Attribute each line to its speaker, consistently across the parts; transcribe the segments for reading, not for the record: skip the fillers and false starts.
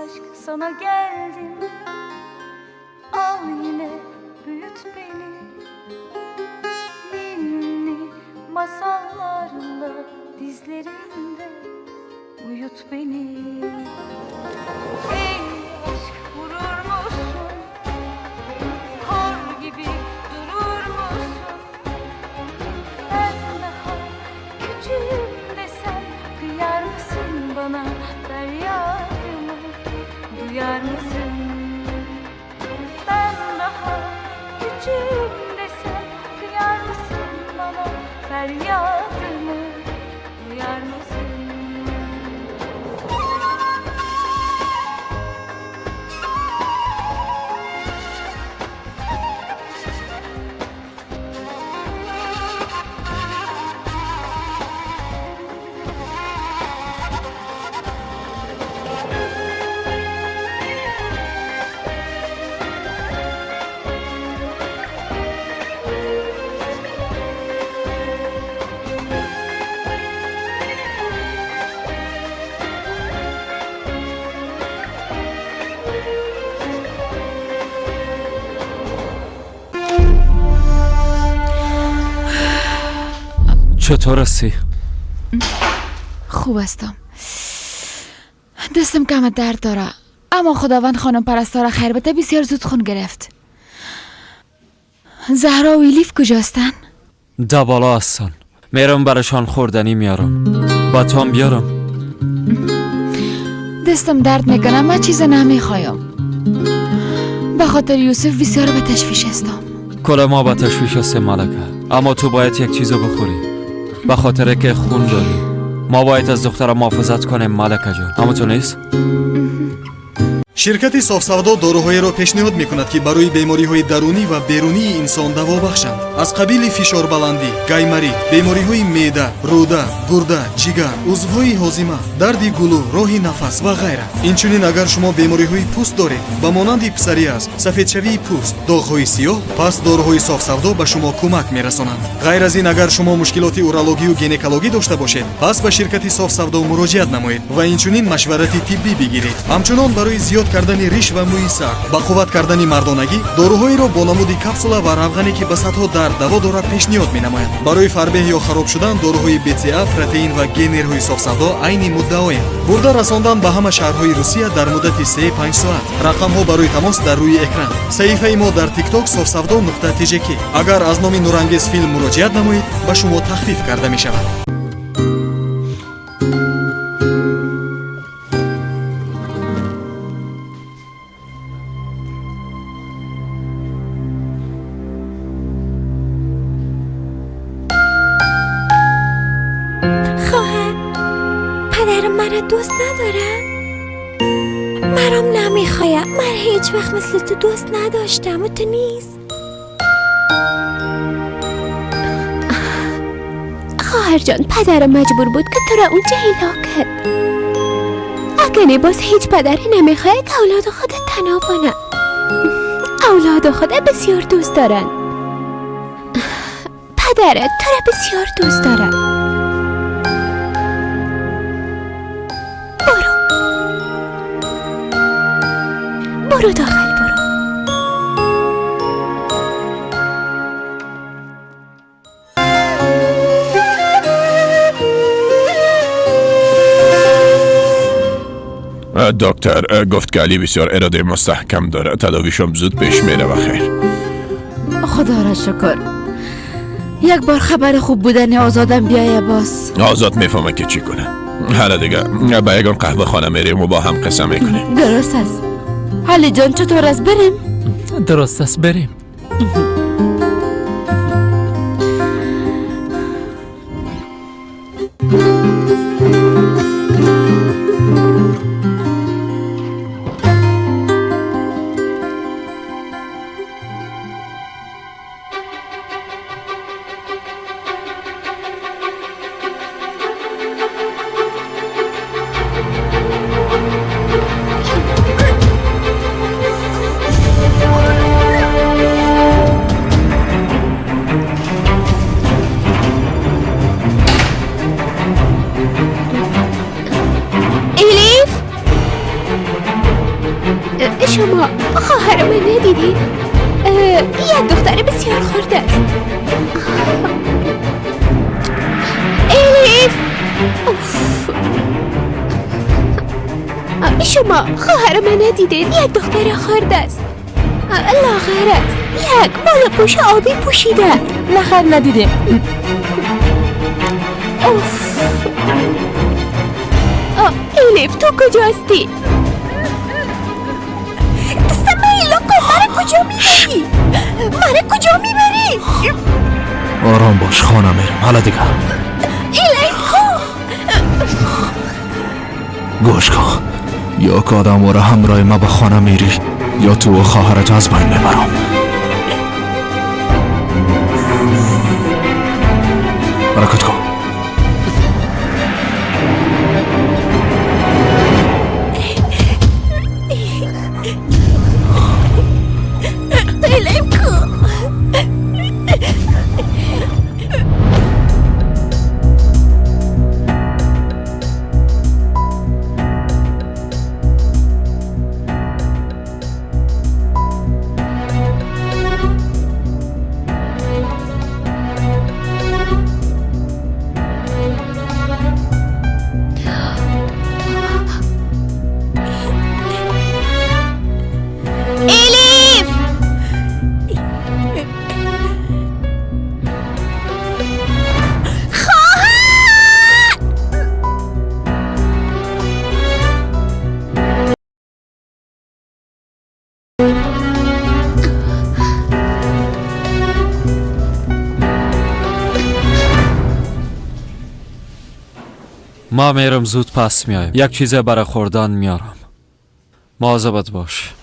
Speaker 1: aşk sana geldim. Al yine büyüt beni, ninni masallarla dizlerinde uyut beni. Ey aşk vurur musun? Kor gibi durur musun? Ben daha küçüğüm desem kıyar mısın bana? Feryadımı duyar mısın? Ben daha küçüğüm desem kıyar mısın bana? Feryadımı duyar mısın?
Speaker 2: چطور هستی؟
Speaker 3: خوب هستم. دستم کم درد داره، اما خداوند خانم پرستار خیر بده بسیار زود خون گرفت. زهرا و ایلیف کجاستن؟
Speaker 2: ده بالا هستن. میرم برشان خوردنی میارم. با تو هم بیارم.
Speaker 3: دستم درد میکنه، من چیز نمیخوایم. به خاطر یوسف بسیار به تشویش هستم.
Speaker 2: کل ما به تشویش هستیم ملکه، اما تو باید یک چیزو بخوری. به خاطر که خون داری. ما باید از دخترم محافظت کنیم ملکه جان. اما تو نیست؟
Speaker 4: ширкати софсавдо доруҳоеро пешниҳод мекунад ки барои бемориҳои дарунӣ ва берунии инсон даво бахшанд. аз қабили фишорбаландӣ, гаймарид, бемориҳои меъда, рӯда, гурда, ҷигар, узвҳои ҳозима, дарди гулӯ, роҳи нафас ва ғайра. инчунин агар шумо бемориҳои пӯст доред ба монанди псориаз, сафедшавии пӯст, доғҳои сиёҳ, пас доруҳои софсавдо ба шумо кӯмак мерасонанд. ғайр аз ин агар шумо мушкилоти урологию гинекологӣ дошта бошед, пас ба ширкати софсавдо муроҷиат намоед ва инчунин машварати тиббӣ бигиред. ҳамчунон барои зиёд кардани риш ва мӯи сар, ба қувват кардани мардонагӣ, доруҳоеро бо намуди капсула ва равғане ки ба сатҳо дард даво дорад пешниҳод менамоянд. барои фарбеҳ ё хароб шудан доруҳои БЦА, протеин ва генерҳои софсавдо айни муддаоянд. бурда расондан ба ҳама шаҳрҳои Русия дар муддати 3-5 соат. рақамҳо барои тамос дар рӯи экран. саҳифаи мо дар TikTok sofsavdo.tjk. агар аз номи нурангез филм муроҷиат намоед, ба шумо тахфиф карда мешавад.
Speaker 5: پدرم مرا دوست نداره؟ مرام نمیخواه. من هیچ وقت مثل تو دوست نداشتم و تو نیست. خواهر جان، پدرم مجبور بود که تو را اونجا هلا کرد. اگه باز هیچ پدری نمیخواه که اولاد خود تنها کنه. اولاد خود بسیار دوست دارن. پدرت تو را بسیار دوست داره. برو داخل، برو.
Speaker 6: دکتر گفت که علی بسیار اراده مستحکم داره. تداویشم زود پیش میره و خیر.
Speaker 3: خدا را شکر. یک بار خبر خوب بودن آزادم بیایه باز.
Speaker 6: آزاد میفهمه که چی کنه. حالا دیگه با یکان قهوه خانه میریم و با هم قصه میکنیم.
Speaker 3: درست است. علی جان چطور است؟ بریم؟
Speaker 2: درست است بریم.
Speaker 5: شما خواهر من ندیدین؟ یک دختر بسیار خرد است. الیف، شما خواهر من ندیدین؟ یک دختر خرد است، لاغر است، یک بالا پوش آبی پوشیده.
Speaker 3: نه خیر ندیدیم.
Speaker 5: الیف تو کجاستی؟ سمیلا کن، من کجا میبری؟ من کجا میبری؟
Speaker 7: آرام باش خانه میرم. حالا دیگه
Speaker 5: الیف
Speaker 7: گوش کن، یا که آدم واره همراه ما به خانه میری یا تو و خواهرت از بین میبرم. برکت کن.
Speaker 5: الیف کن.
Speaker 2: ما میرم زود پس میایم. یک چیز برای خوردن میارم. مواظبت باش.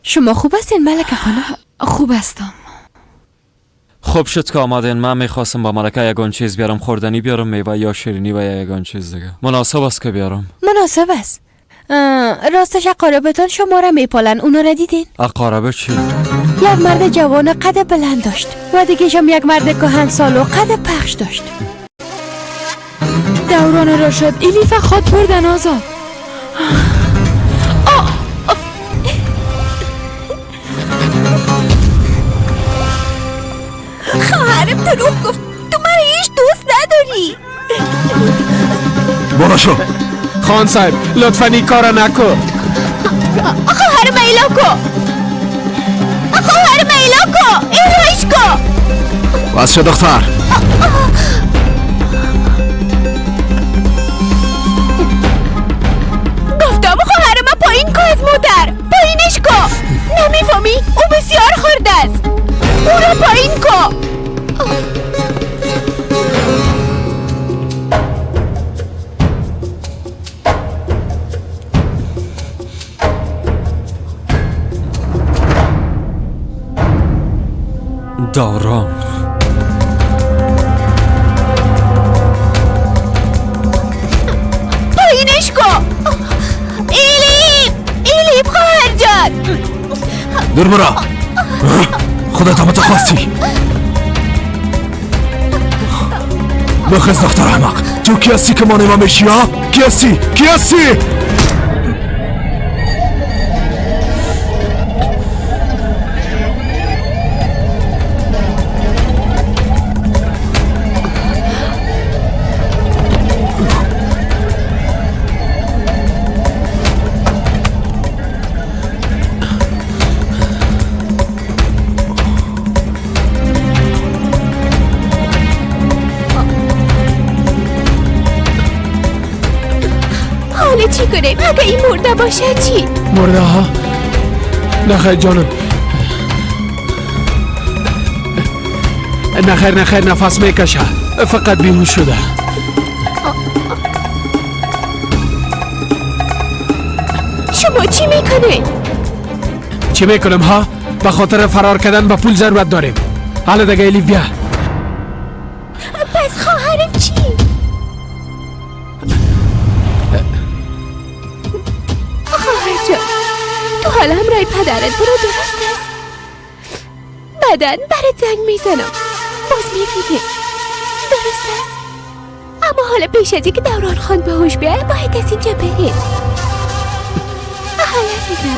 Speaker 3: شما خوب هستین ملکه خانم؟ خوب هستم.
Speaker 2: خوب شد که آمدین. من میخواستم با ملکه یگان چیز بیارم، خوردنی بیارم، میوه یا شیرینی و یا یگان چیز دیگه. مناسب است که بیارم؟
Speaker 3: مناسب است. راستش اقاربتان شما را میپالن، اونا را دیدین؟
Speaker 2: اقاربه چی؟
Speaker 3: یک مرد جوان قد بلند داشت و دیگه هم یک مرد کهن سال و قد پخش داشت. دوران را شد الیف خود بردن آزاد.
Speaker 5: خواهرم دروغ گفت، تو من هیچ دوست نداری.
Speaker 7: برو شو.
Speaker 8: خان صاحب لطفا این کارا نکن.
Speaker 5: خواهر میلا کو، خواهر میلا کو، ایرایش کو.
Speaker 7: بس شو دختر.
Speaker 5: گفتم خواهر من پایین کو از مادر، پایینش کو. نمیفهمی؟ او بسیار خورده است، او را پایین کو.
Speaker 2: دوران
Speaker 5: پایینش کو. الیف خواهر جان.
Speaker 7: دور برا. خودت هم تخواستی. بخز دختر احمق، تو کی هستی که ما نیمه میشی ها؟ کی هستی؟ کی هستی؟
Speaker 5: چی کنیم اگه این مرده باشه؟ چی؟
Speaker 8: مرده ها؟ نخیر جانم، نخیر نفس میکشه، فقط بیهوش شده.
Speaker 5: شما چی میکنین؟
Speaker 8: چی میکنم ها؟ به خاطر فرار کردن به پول ضرورت داریم. حالا دیگه الیف بیا.
Speaker 5: پس خواهرم چی؟ تو حالا همراه پدرت برو، درست است؟ بعدن برات زنگ میزنم، باز میبینه، درست است؟ اما حالا پیش از اینکه دوران خان به هوش بیاید باید از اینجا برید. حالا دیدم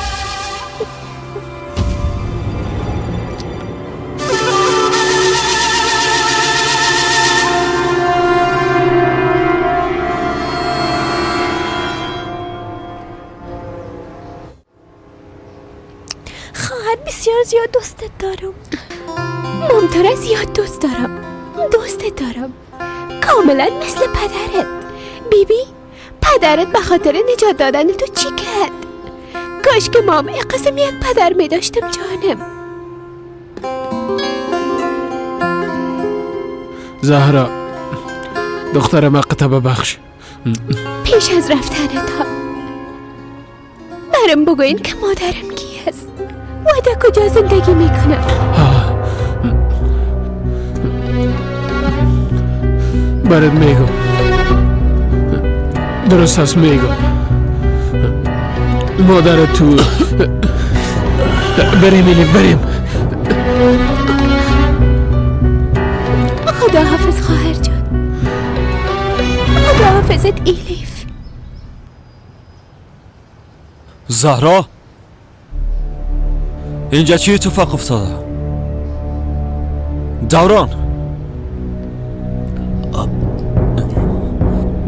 Speaker 5: خواهر بسیار زیاد دوستت دارم. ممتره زیاد دوست دارم. دوستت دارم کاملا مثل پدرت. بیبی پدرت به خاطر نجات دادن تو چی کرد؟ کاش که مام قسم یک پدر می داشتم جانم.
Speaker 8: زهرا دخترم حقت ببخش.
Speaker 5: پیش از رفتنت ها برام بگوین که مادرم کی است و در کجا زندگی میکنه.
Speaker 8: برات میگم، درست هست میگم. مادر تو بریم ایلیف بریم.
Speaker 5: خدا حافظ خواهر جان. خدا حافظت ایلیف.
Speaker 2: زهرا اینجا چی اتفاق افتاده؟ دوران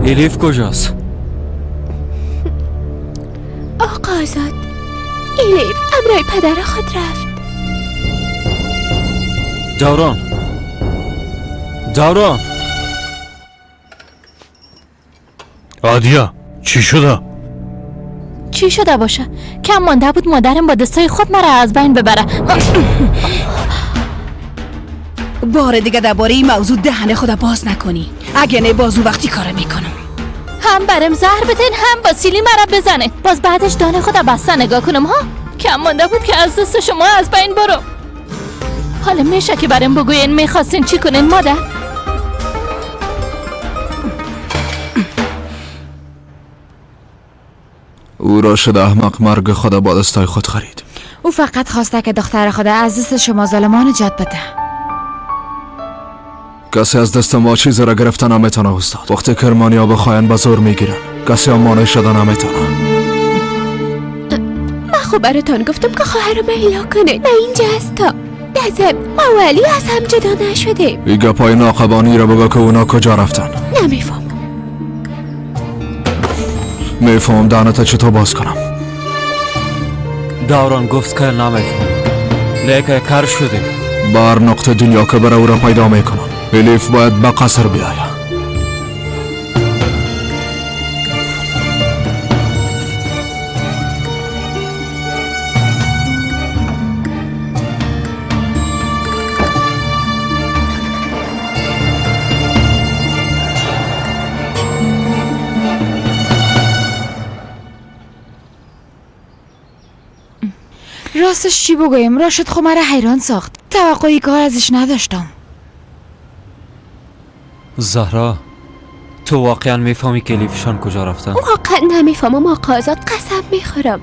Speaker 2: ایلیف کجاست؟
Speaker 5: آقا آزاد، ایلیف امرای پدر خود رفت.
Speaker 2: دوران
Speaker 7: عادیا چی شده؟
Speaker 3: چی شده باشه؟ کم مانده بود مادرم با دستای خود مرا از بین ببره.
Speaker 9: بار دیگه درباره این موضوع دهن خود باز نکنی. اگه نه بازو وقتی کار میکنم.
Speaker 3: هم برم زهر بدین هم با سیلی مرا بزنه. باز بعدش دانه خود بسته نگاه کنم ها. کم مانده بود که از دست شما از بین برم. حالا میشه که برم بگوین میخواستین چی کنین مادر؟
Speaker 7: او را شده احمق مرگ خود با دستای خود خرید.
Speaker 3: او فقط خواسته که دختر خود از دست شما ظالمان نجات بده.
Speaker 7: کسی از دست ما چیزی را گرفتن نمیتونه استاد. وقتی کرمانیا بخواین به زور میگیرن کسی هم مانع شده نمیتونه.
Speaker 5: من خب براتان گفتم که خواهرم احیا کنه. نه اینجا هستا. دزم ما ولی از هم جدا نشده.
Speaker 7: ای گپای ناقبانی را بگو که اونا کجا رفتن.
Speaker 5: نمیفهمم.
Speaker 7: میفهم دهنت چطور باز کنم.
Speaker 2: دوران گفت که نمیفهم لیکن کار شده.
Speaker 7: بر نقطه دنیا که بره او را پیدا میکنم. ایلیف باید به قصر بیاید.
Speaker 3: راستش چی بگویم؟ راشد خود مرا حیران ساخت. توقعی کار ازش نداشتم.
Speaker 2: زهرا تو واقعا میفهمی که لیفشان کجا رفتن؟
Speaker 5: واقعا نمیفهمم آقا آزاد. قسم میخورم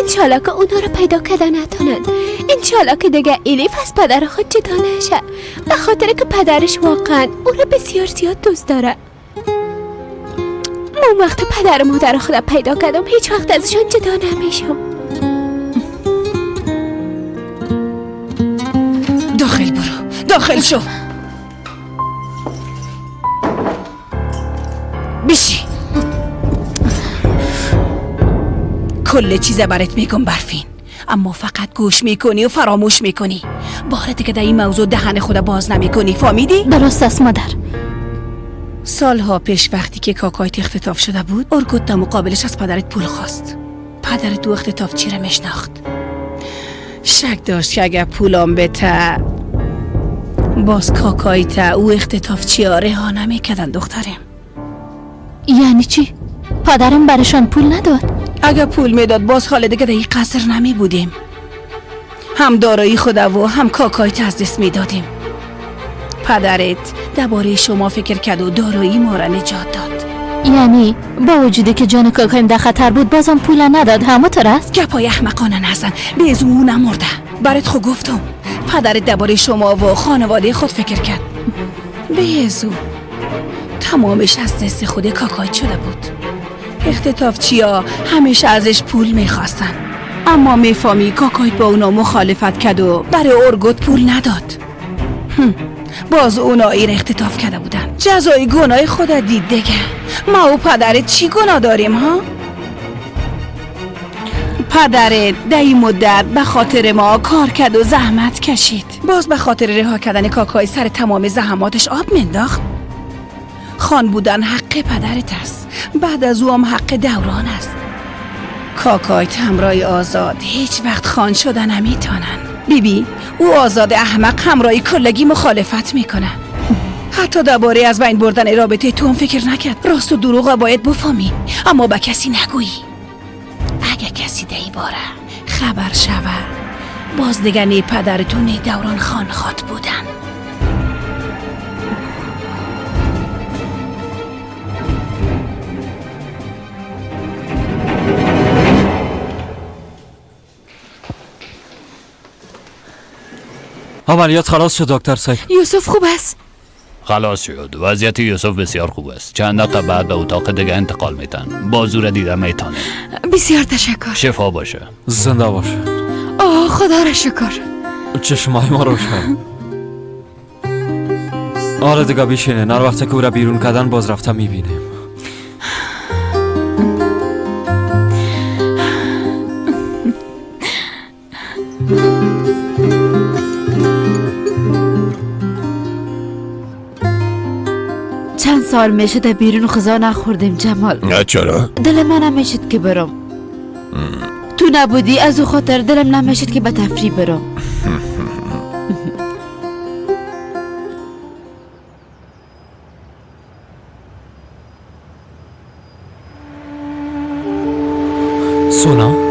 Speaker 5: انشالله که اونا رو پیدا کردن نتونن. انشالله که دیگه ایلیف از پدر خود جدا نشه، به خاطر که پدرش واقعا او رو بسیار زیاد دوست داره. من وقت پدر و مادر خودم پیدا کردم هیچ وقت ازشان جدا نمیشم.
Speaker 9: داخل برو، داخل شو. بشی. کل چیز برات میگم برفین، اما فقط گوش میکنی و فراموش میکنی. بار دیگه در این موضوع دهن خود باز نمیکنی. فهمیدی؟
Speaker 3: درست است مادر.
Speaker 9: سالها پیش وقتی که کاکایت اختطاف شده بود، ارگوت در مقابلش از پدرت پول خواست. پدرت تو اختطاف چی را میشناخت؟ شک داشت که اگر پولام بته باز کاکایت او اختطاف چی رها نمیکردن دخترم.
Speaker 3: یعنی چی؟ پدرم برشان پول نداد؟
Speaker 9: اگر پول میداد باز حال دیگه در این قصر نمی بودیم. هم دارایی خود و هم کاکایت از دست میدادیم. پدرت درباره شما فکر کرد و دارایی ما را نجات داد.
Speaker 3: یعنی با وجودی که جان کاکایم در خطر بود بازم پول نداد؟ همونطور است؟
Speaker 9: گپای احمقانه نزن. بیزو او نمرده. برات خود گفتم پدرت درباره شما و خانواده خود فکر کرد. بیزو تمامش از دست خود کاکایت شده بود. اختطافچیا همیشه ازش پول میخواستن، اما میفهمی کاکایت با اونا مخالفت کرد و برای ارگوت پول نداد. باز اونا ایر اختطاف کرده بودن. جزای گناه خودت دید دیگه. ما و پدرت چی گناه داریم ها؟ پدرت در این مدت به خاطر ما کار کرد و زحمت کشید. باز به خاطر رها کردن کاکای سر تمام زحماتش آب منداخت. خان بودن حق پدرت است، بعد از او هم حق دوران است. کاکایت همراه آزاد هیچ وقت خان شدن نمیتونن. بیبی او آزاد احمق همراهی کلگی مخالفت میکنه. حتی درباره از بین بردن رابطه تو هم فکر نکرد. راست و دروغ باید بفهمی، اما به کسی نگویی. اگه کسی دی باره خبر شوه، باز دیگه نی پدرتون نی دوران خان خواد بودن.
Speaker 2: عملیات خلاص شد دکتر صاحب.
Speaker 5: یوسف خوب است؟
Speaker 10: خلاص شد. وضعیت یوسف بسیار خوب است. چند دقیقه بعد به اتاق دیگه انتقال میتن. بازو را دیده میتونه.
Speaker 5: بسیار تشکر.
Speaker 10: شفا باشه.
Speaker 2: زنده باشه.
Speaker 5: خدا را شکر.
Speaker 2: چشمای ما روشن. آره دیگه بیشینه. هر وقت که او را بیرون کردن باز رفته میبینیم.
Speaker 11: چند سال میشد بیرون غذا نخوردیم جمال.
Speaker 6: چرا؟
Speaker 11: دل من نمیشد که برم. تو نبودی از او خاطر دلم نمیشد که به تفریح برم.
Speaker 8: سونا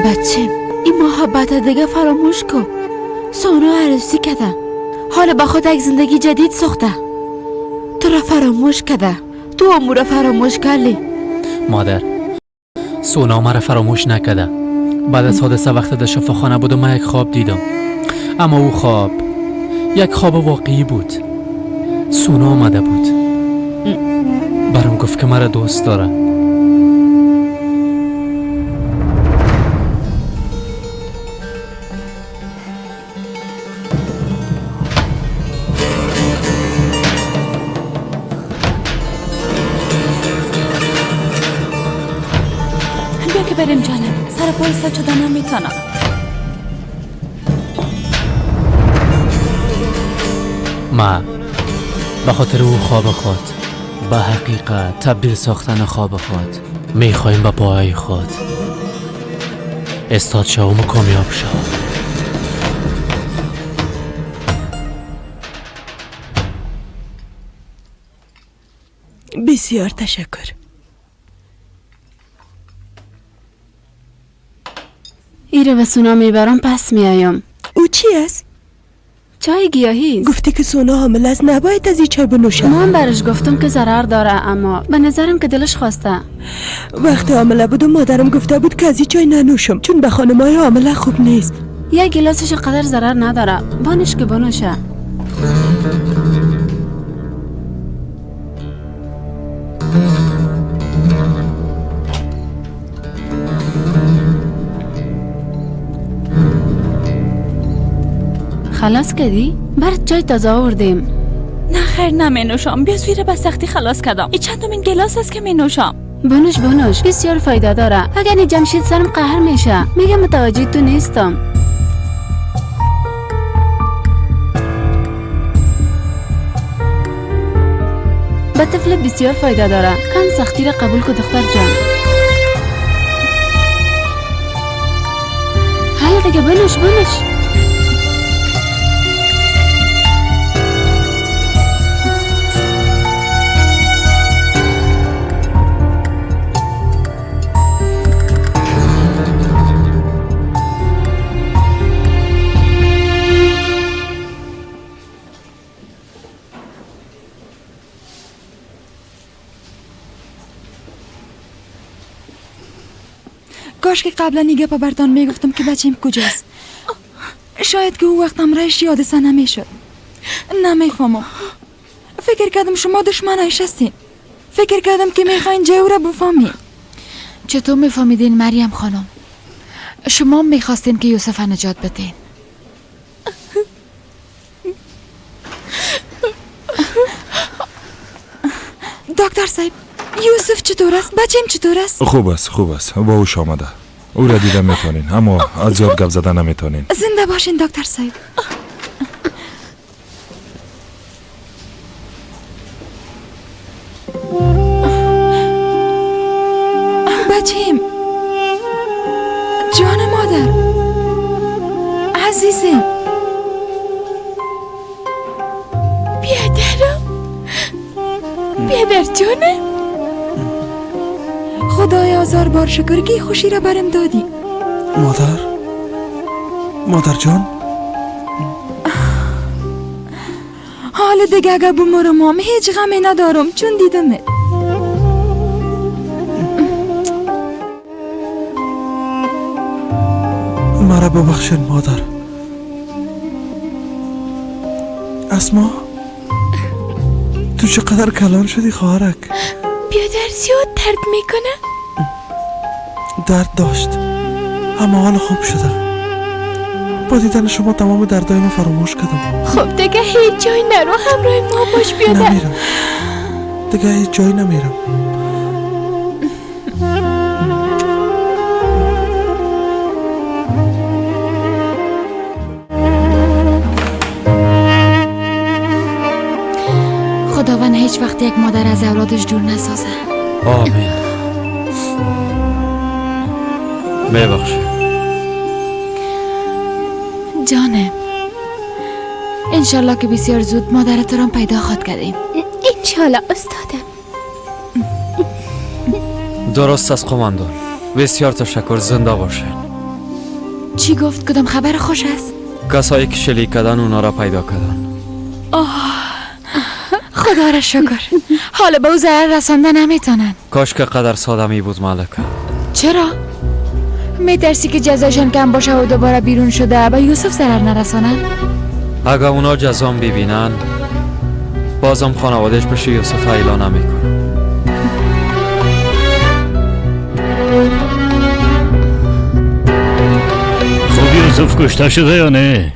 Speaker 11: بچم این محبت دیگه فراموش کن. سونا عروسی کده، حالا به خود یک زندگی جدید ساخته. تو را فراموش کده، تو امور فراموش کردی.
Speaker 8: مادر، سونا مرا فراموش نکده. بعد از حادثه وقت در شفاخانه بود و من یک خواب دیدم، اما او خواب یک خواب واقعی بود. سونا آمده بود برام گفت که مرا دوست داره.
Speaker 3: بیا که بریم جانم. سر پای سر شدن نمیتونم.
Speaker 8: ما به خاطر او خواب خود به حقیقت تبدیل ساختن خواب خود میخوایم به پای خود استاد شوم و کامیاب شوم.
Speaker 5: بسیار تشکر.
Speaker 11: ایره به سونا میبرم پس میایم.
Speaker 5: او چی است؟
Speaker 11: چای گیاهی است.
Speaker 5: گفته که سونا حامل است، نباید از این چای بنوشد.
Speaker 11: من برش گفتم که ضرر داره، اما به نظرم که دلش خواسته.
Speaker 5: وقتی حامله بود و مادرم گفته بود که از این چای ننوشم، چون به خانم‌های حامله خوب نیست.
Speaker 11: یک گلاسش قدر ضرر نداره، بانش که بنوشه. خلاص کردی؟ برات چای تازه آوردیم.
Speaker 3: نه خیر نمی نوشم. بیا زویره به سختی خلاص کردم. این چندمین گلاس است که می نوشم.
Speaker 11: بنوش بسیار فایده داره. اگر نی جمشید سرم قهر میشه. میگم متوجه تو نیستم. به طفل بسیار فایده داره. کم سختی را قبول کن دختر جان. حالا دیگه بنوش.
Speaker 1: کاش که قبلا این گپا برتان میگفتم که بچیم کجاست. شاید که او وقت امرش یادسان نمیشد. نمیفهمم. فکر کردم شما دشمنایش هستین. فکر کردم که میخواین جو را بفهمین.
Speaker 11: چطور میفهمیدین مریم خانم؟ شما میخواستین که یوسف نجات بدین.
Speaker 1: دکتر صاحب، یوسف چطور است؟ بچیم چطور است؟
Speaker 7: خوب است با اوش آمده. او را دیده میتونین اما از زیاد گپ زدن نمیتونین.
Speaker 1: زنده باشین دکتر صاحب. بچیم، جان مادر، عزیزم،
Speaker 5: بیادر جانم.
Speaker 1: خدایا هزار بار شکر که خوشی را برم دادی.
Speaker 7: مادر جان،
Speaker 1: حال دیگه اگه بمرم هم هیچ غمی ندارم چون دیدمت.
Speaker 7: مرا ببخشین مادر. اسما، تو چقدر کلان شدی خواهرک.
Speaker 5: بیادر زیاد درد میکنه.
Speaker 7: درد داشت اما حال خوب شده. با دیدن شما تمام دردایمو فراموش کردم.
Speaker 5: خب دیگه هیچ جای نرو، همراه ما باش بیادر.
Speaker 7: نمیرم دیگه، هیچ جایی نمیرم.
Speaker 11: خداوند هیچ وقت یک مادر از اولادش دور نسازه.
Speaker 2: آمین. میبخشی
Speaker 11: جانم، انشالله که بسیار زود مادرت رو پیدا خواهد کردیم.
Speaker 5: انشالله استادم.
Speaker 2: درست است قماندان. بسیار تشکر، زنده باشین.
Speaker 11: چی گفت؟ کدام خبر خوش است؟
Speaker 2: کسایی که شلیک کردن اونا را پیدا کردن.
Speaker 11: خدا را شکر. حالا به او ضرر رسانده نمیتونن.
Speaker 2: کاش که قدر ساده می بود ملکه.
Speaker 11: چرا؟ میترسی که جزاشان کم باشه و دوباره بیرون شده به یوسف ضرر نرسانن؟
Speaker 2: اگه اونا جزام ببینن بازم خانوادش بشه یوسف اعلان نمیکنه.
Speaker 10: خب یوسف کشته شده یا نه؟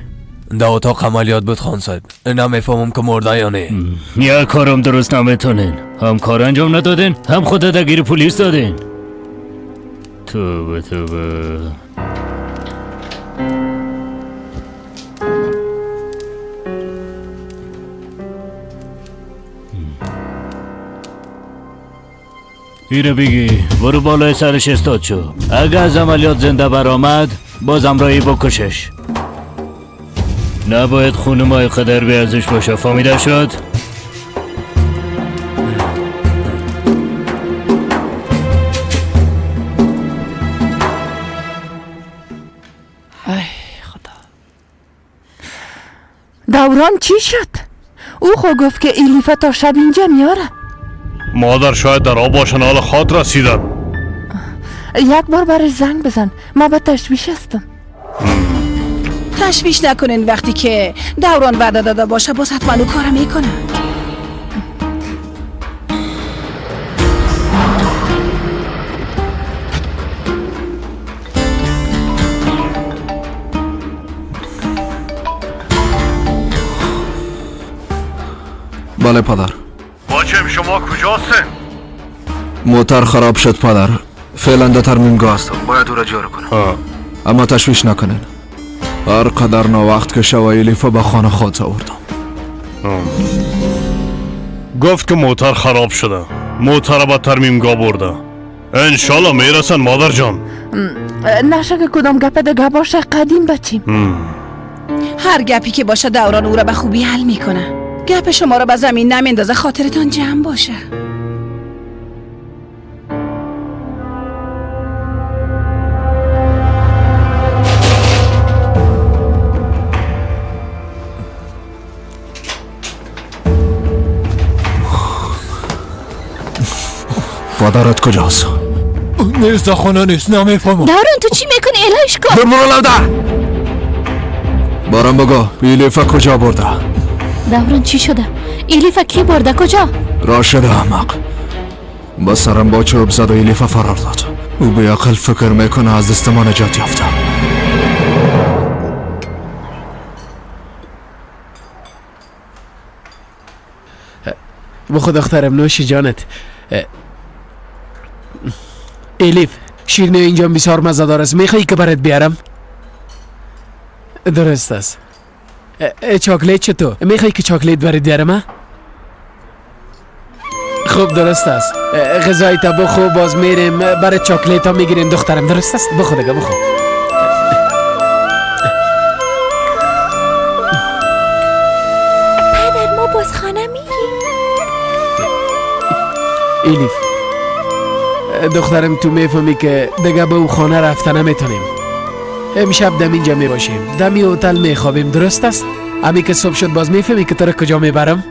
Speaker 8: در اتاق عملیات بود خان صاحب. نمیفهمم که مرده یا نه.
Speaker 10: یا کارم درست نمیتونین، هم کار انجام ندادین هم خود درگیر پلیس دادین. توبه ایره بگی برو بالای سرش استاد شو. اگه از عملیات زنده برآمد باز امرایی بکشش. نباید خون مای قدر به ارزش باشه، فهمیده شد؟
Speaker 1: دوران چی شد؟ او خو گفت که ایلیفه تا شب اینجا میاره.
Speaker 6: مادر شاید در آب باشن، حال خاط رسیدن.
Speaker 1: یک بار برش زنگ بزن، ما به تشویش هستم.
Speaker 9: تشویش نکنین، وقتی که دوران وعده داده باشه باز حتما او کار میکنه.
Speaker 7: بله پدر.
Speaker 6: باچم شما کجاستن؟
Speaker 7: موتر خراب شد پدر. فعلا در ترمیمگاه هستم، باید او را جارو کنم. اما تشویش نکنین، هر قدر ناوقت که شوه ایلیفه به خانه خود آوردم.
Speaker 6: گفت که موتر خراب شده، موتر به ترمیمگاه برده. انشالله میرسن مادر جان.
Speaker 1: نشه که کدام گپ دیگه باشه قدیم بچیم.
Speaker 9: هر گپی که باشه دوران او را به خوبی حل میکنه. گپ شما را به زمین نمیندازه، خاطرتان جمع باشه.
Speaker 7: پدرت کجاست؟
Speaker 8: نیست خونه نیست نمیفهمم.
Speaker 3: دوران تو چی میکنی؟ الهش کن.
Speaker 7: برو لوده. بارم بگو ایلیفا کجا برده؟
Speaker 3: دوران چی شده؟ ایلیفا کی برده کجا؟
Speaker 7: راشد احمق با سرم با چوب زد و ایلیفا فرار داد. او به عقل فکر میکنه از دست ما نجات یافته.
Speaker 12: بخو دخترم نوشی جانت. ایلیف شیرینی اینجا بسیار مزه‌دار است. میخوایی که برات بیارم؟ درست است. چاکلیت چطور؟ میخوایی که چاکلیت برات بیارم؟ خوب درست است. غذای تا بخو باز میریم برای چاکلیت ها میگیریم دخترم. درست است؟ بخو دیگه بخو.
Speaker 5: پدر ما باز خانه میریم.
Speaker 12: ایلیف دخترم تو میفهمی که دیگه به او خانه رفتن نمیتونیم. امشب دم اینجا میباشیم. دمی هتل میخوابیم. درست است؟ امی که صبح شد باز میفهمی که تو را کجا میبرم؟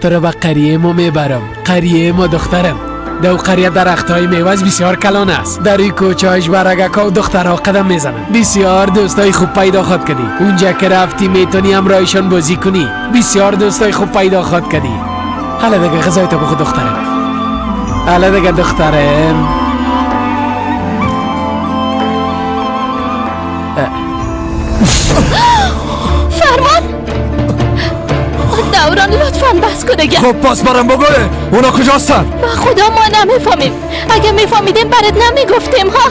Speaker 12: تو را به قریه ما میبرم. قریه ما دخترم. دو قریه درختای میوز بسیار کلان است. در این کوچه هایش برگکا و دخترها قدم میزنن. بسیار دوستای خوب پیدا خود کردی. اونجا که رفتی میتونی همراهشان بازی کنی. بسیار دوستای خوب پیدا خود کردی. حالا دیگه غذای تو بخور دخترم. حالا دیگه دخترم.
Speaker 3: فرمان دوران لطفاً بس کن دیگه.
Speaker 7: خب پس برم بگوه اونا کجا هستن؟
Speaker 3: با خدا ما نمیفهمیم. اگه میفهمیدیم برات نمیگفتیم ها.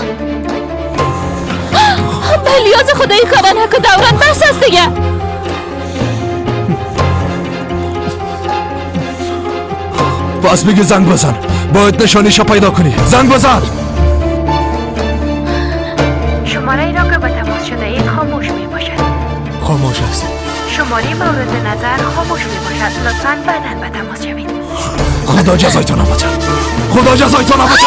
Speaker 3: بلیاز خدای کارا نکن دوران. بس است دیگه.
Speaker 7: پس بگی زنگ بزن. باید نشانیشو پیدا کنی. زنگ بزن.
Speaker 5: شماره ای را که به تماس شده اید خاموش می باشد.
Speaker 8: خاموش است.
Speaker 5: شماره مورد نظر خاموش می باشد. لطفاً بعداً به تماس شوید.
Speaker 7: خدا جزایتو نباشه. خدا جزایتو نباشه.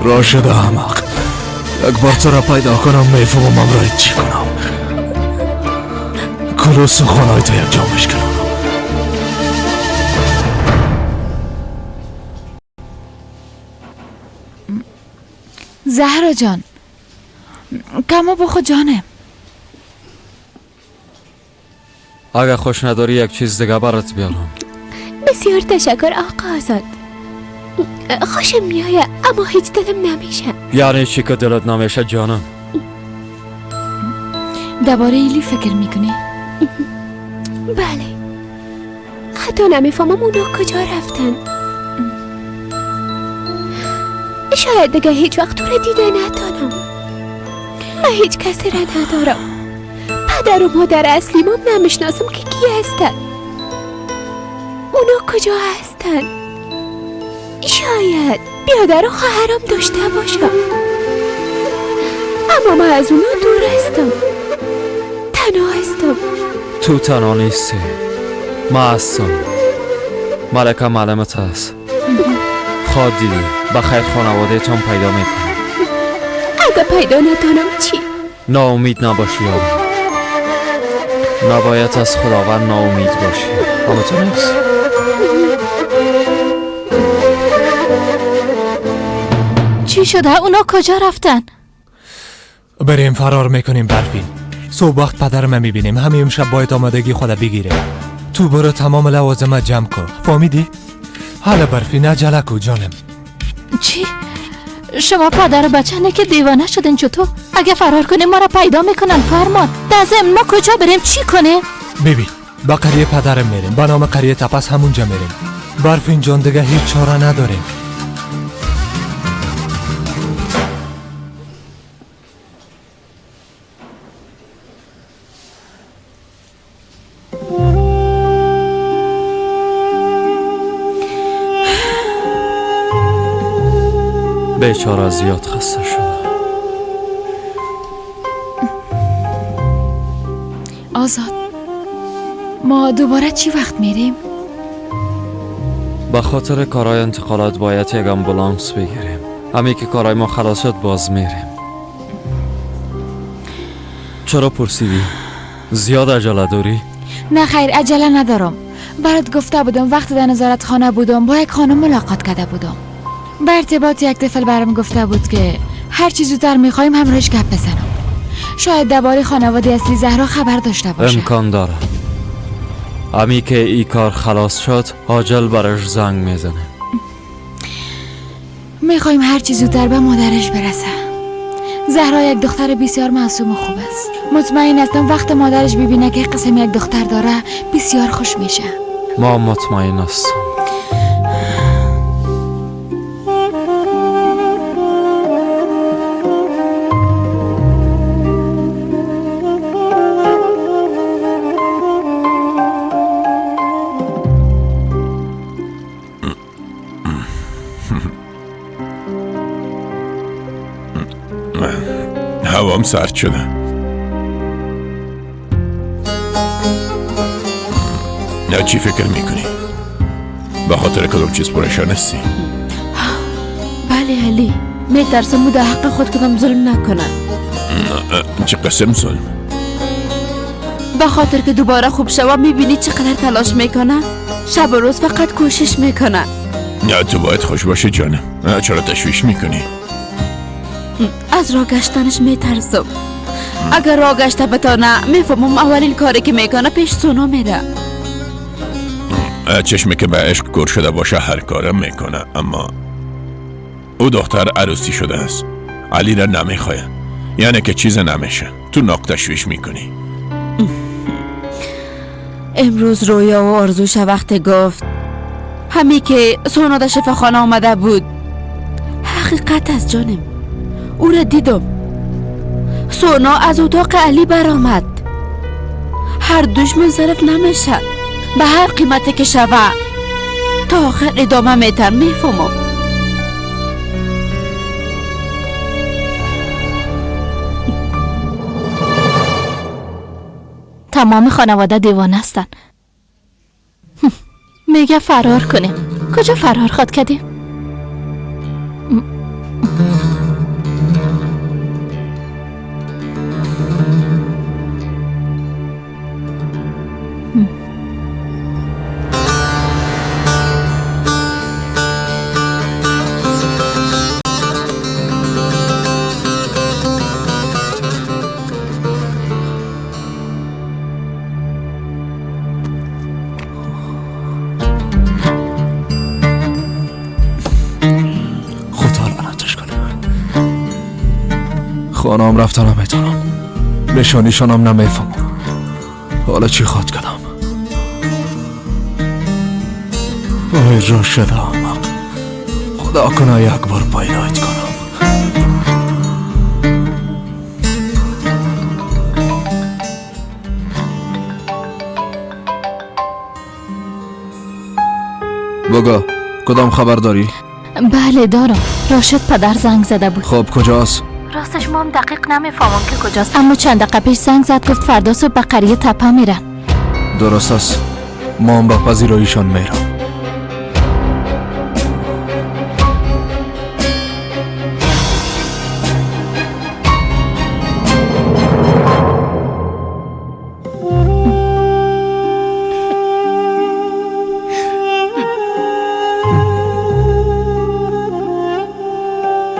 Speaker 7: راشد احمق یک بار تو را پیدا کنم میفهمم امرایت چی کنم. کلو سخونهای تو یک جا مشکنم.
Speaker 1: زهرا جان کمو بخو جانم.
Speaker 2: اگه خوش نداری یک چیز دیگه برات بیارم.
Speaker 5: بسیار تشکر آقا آزاد. خوشم میایه اما هیچ دلم نمیشه.
Speaker 2: یعنی چی که دلت نمیشه جانم؟
Speaker 1: درباره ایلی فکر میکنی؟
Speaker 5: بله. حتی نمیفهمم اونا کجا رفتن. شاید دیگه هیچ وقت تو رو دیده نتانم. من هیچ کسی را ندارم. پدر و مادر اصلی مام نمیشناسم که کی هستن. اونا کجا هستن؟ شاید بیادر و خواهرم داشته باشم. اما من از اونا دور هستم. تنها هستم.
Speaker 2: تو تنها نیستی. ما هستم. ملکه معلمت هست. خواد دیدی بخیر خانواده تان پیدا میکنم.
Speaker 5: اگه پیدا نتانم چی؟
Speaker 2: ناامید نباشی یارم. نباید از خداوند ناامید باشی. اما تو نیست.
Speaker 3: چی شده؟ اونا کجا رفتن؟
Speaker 8: بریم فرار میکنیم برفین. صبح وقت پدرم میبینیم. همین امشب باید آمادگی خود بگیره. تو برو تمام لوازمت جمع کن. فهمیدی؟ حالا برفین عجله کو جانم.
Speaker 3: چی؟ شما پدر و بچه که دیوانه شدین چطور؟ اگه فرار کنیم ما را پیدا میکنن فرمان. در ضمن ما کجا بریم چی کنه؟
Speaker 8: ببین با قریه پدرم میریم. با نام قریه تپس همونجا میریم. برفین جان دیگه هیچ چاره نداریم.
Speaker 2: بیچاره زیاد خسته شده.
Speaker 1: آزاد ما دوباره چی وقت میریم؟
Speaker 2: به خاطر کارهای انتقالات باید یک امبولانس بگیریم. همین که کارهای ما خلاص شد باز میریم. چرا پرسیدی؟ زیاد عجله داری؟
Speaker 11: نه خیر عجله ندارم. برات گفته بودم وقتی در نظارت خانه بودم با یک خانم ملاقات کرده بودم. به ارتباط یک طفل برام گفته بود که هر چی زودتر میخوایم همراهش گپ بزنم. شاید درباره خانواده اصلی زهرا خبر داشته باشه.
Speaker 2: امکان داره. امی که ای کار خلاص شد عاجل برش زنگ میزنه.
Speaker 11: میخوایم هر چی زودتر به مادرش برسه. زهرا یک دختر بسیار معصوم و خوب است. مطمئن هستم وقت مادرش ببینه که قسم یک دختر داره بسیار خوش میشه.
Speaker 2: ما مطمئن هستم.
Speaker 13: هوام سرد شده. نه چی فکر میکنی؟ به خاطر کدوم چیز پریشان هستی؟
Speaker 11: بله علی، میترسم او در حق خود کدام ظلم نکنه.
Speaker 13: چه قسم ظلم؟
Speaker 11: به خاطر که دوباره خوب شوه میبینی چقدر تلاش میکنه. شب و روز فقط کوشش میکنه.
Speaker 13: نه تو باید خوش باشه جانم. چرا تشویش میکنی؟
Speaker 11: از راه گشتنش میترسم. اگر راه گشته بتانه میفهمم اولین کاری که میکنه پیش سونا میره.
Speaker 13: چشمی که به عشق گر شده باشه هر کارم میکنه، اما او دختر عروسی شده است. علی را نمیخواه، یعنی که چیز نمیشه. تو ناق تشویش میکنی.
Speaker 11: امروز رویا و آرزوش وقت گفت همی که سونا در شفاخانه آمده بود حقیقت است جانم. او را دیدم. سونا از اتاق علی برآمد. هر دوش منصرف نمیشه. به هر قیمتی که شوه تا آخر ادامه میتن. میفهمم.
Speaker 3: تمام خانواده دیوانه هستن. میگه فرار کنیم. کجا فرار خواد کردیم؟
Speaker 7: خانم رفتن نمیتونم. نشانیشانم نمیفهمم. حالا چی خواد کردم؟ وای را شدم. خدا کنه یک بار پیدایت کنم. بگو کدام خبر داری؟
Speaker 3: بله دارم. راشد پدر زنگ زده بود.
Speaker 7: خب کجاست؟
Speaker 3: راستش ما هم دقیق نمیفهمم که کجاست، اما چند دقیقه پیش زنگ زد گفت فردا صبح به قریه تپه میرن.
Speaker 7: درست است. ما هم به پذیراییشان میرم.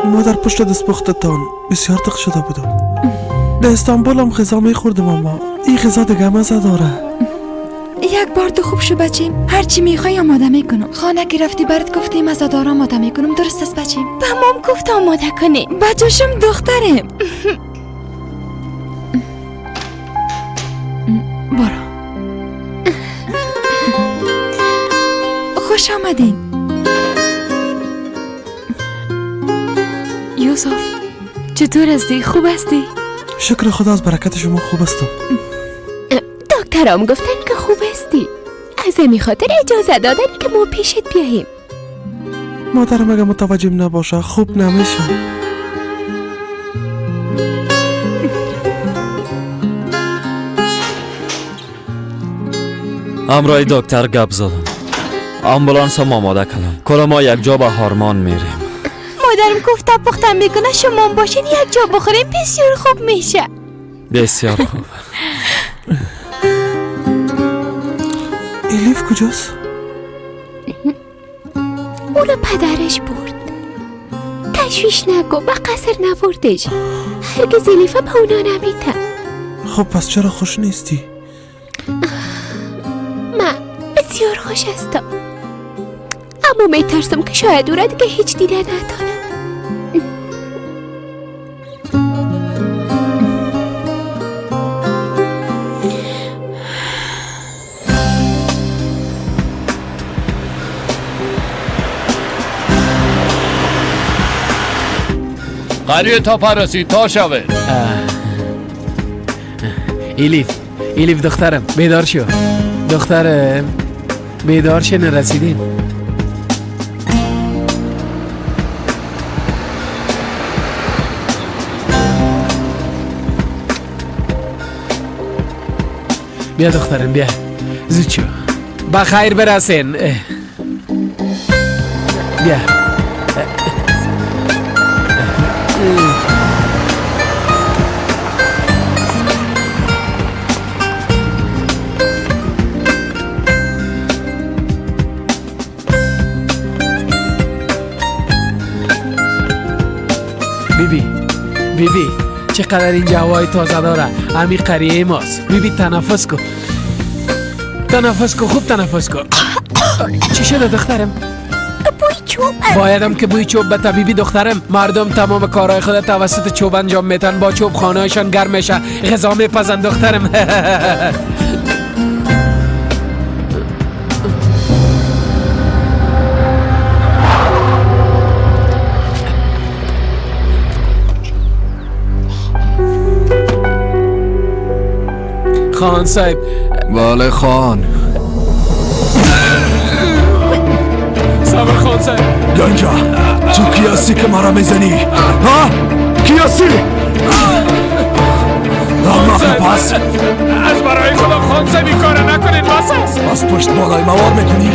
Speaker 14: ما در پشت دستپختتان بسیار تق شده بودم. در استانبول هم غذا میخوردم، اما این غذا دیگه مزه داره.
Speaker 1: یک بار تو خوب شو بچیم. هر چی میخوای آماده میکنم. خانه که رفتی برات گفتیم مزه‌دار آماده میکنم. درست است بچیم؟
Speaker 5: به مام گفت آماده کنی.
Speaker 1: بچه‌شم دخترم. برو. خوش آمدین. یوسف چطور هستی؟ خوب هستی؟
Speaker 14: شکر خدا، از برکت شما خوب هستم.
Speaker 5: دکترام گفتن که خوب هستی. از همین خاطر اجازه دادن که ما پیشت بیاییم.
Speaker 14: مادرم اگه متوجه نباشه خوب نمیشه.
Speaker 2: امرای دکتر گپ زدم. آمبولانس هم آماده کردم. کل ما یک جا به هارمان میریم.
Speaker 5: مادرم گفت پختم میکنه شما باشین یک جا بخوریم بسیار خوب میشه.
Speaker 2: بسیار خوب.
Speaker 14: الیف کجاست؟
Speaker 5: اونو پدرش برد. تشویش نکن، به قصر نبردش. هرگز الیفا به اونا نمیتن.
Speaker 14: خب پس چرا خوش نیستی؟
Speaker 5: من بسیار خوش هستم، اما میترسم که شاید او را دیگه هیچ دیده نتانم.
Speaker 10: قریه تا پرسی تا شوه.
Speaker 12: ایلیف دخترم بیدار شو. دخترم بیدار شو، نرسیدین. بیا دخترم بیا، زود شو، بخیر برسین. بیا. بیبی چقدر اینجا هوای تازه داره. همین قریه ماست. بیبی تنفس کن، خوب تنفس کن. چی شده دخترم؟
Speaker 5: بوی چوب.
Speaker 12: بایدم که بوی چوب به طبیبی دخترم. مردم تمام کارهای خود توسط چوب انجام میتن. با چوب خانهایشان گرم میشه، غذا میپزن دخترم. خان صاحب.
Speaker 7: بله خان.
Speaker 12: صبر خان صاحب.
Speaker 7: گنجا تو کی هستی که مرا میزنی؟ ها؟ کی هستی؟ نامخه پس
Speaker 12: از برای خدا خان صاحب این کار نکنین. بس است.
Speaker 7: از پشت بالای مواد میکنی؟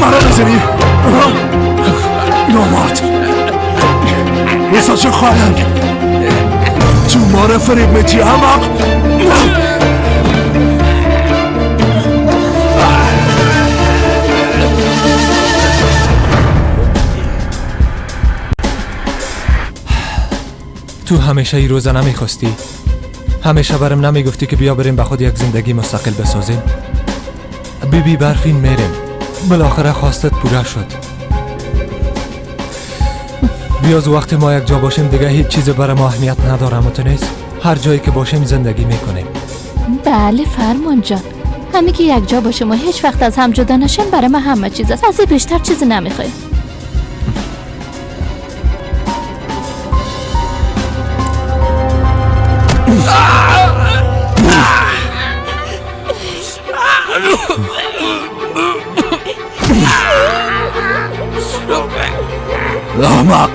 Speaker 7: مرا میزنی؟ نامرد ایسا چه خواهد؟ تو ما را فریب میتی احمق؟
Speaker 15: تو همیشه این روزه نمیخواستی؟ همیشه برم نمیگفتی که بیا بریم به خود یک زندگی مستقل بسازیم؟ بیبی برفین میریم. بالاخره خواستت پورا شد. بیاز وقتی ما یک جا باشیم دیگه هیچ چیز برای ما اهمیت نداره. تو نیست؟ هر جایی که باشیم زندگی میکنیم.
Speaker 3: بله فرمان جان، همه که یک جا باشیم و هیچ وقت از هم جدا نشیم برای ما همه چیز است. از این بیشتر چیزی نمیخوایم.
Speaker 7: احمق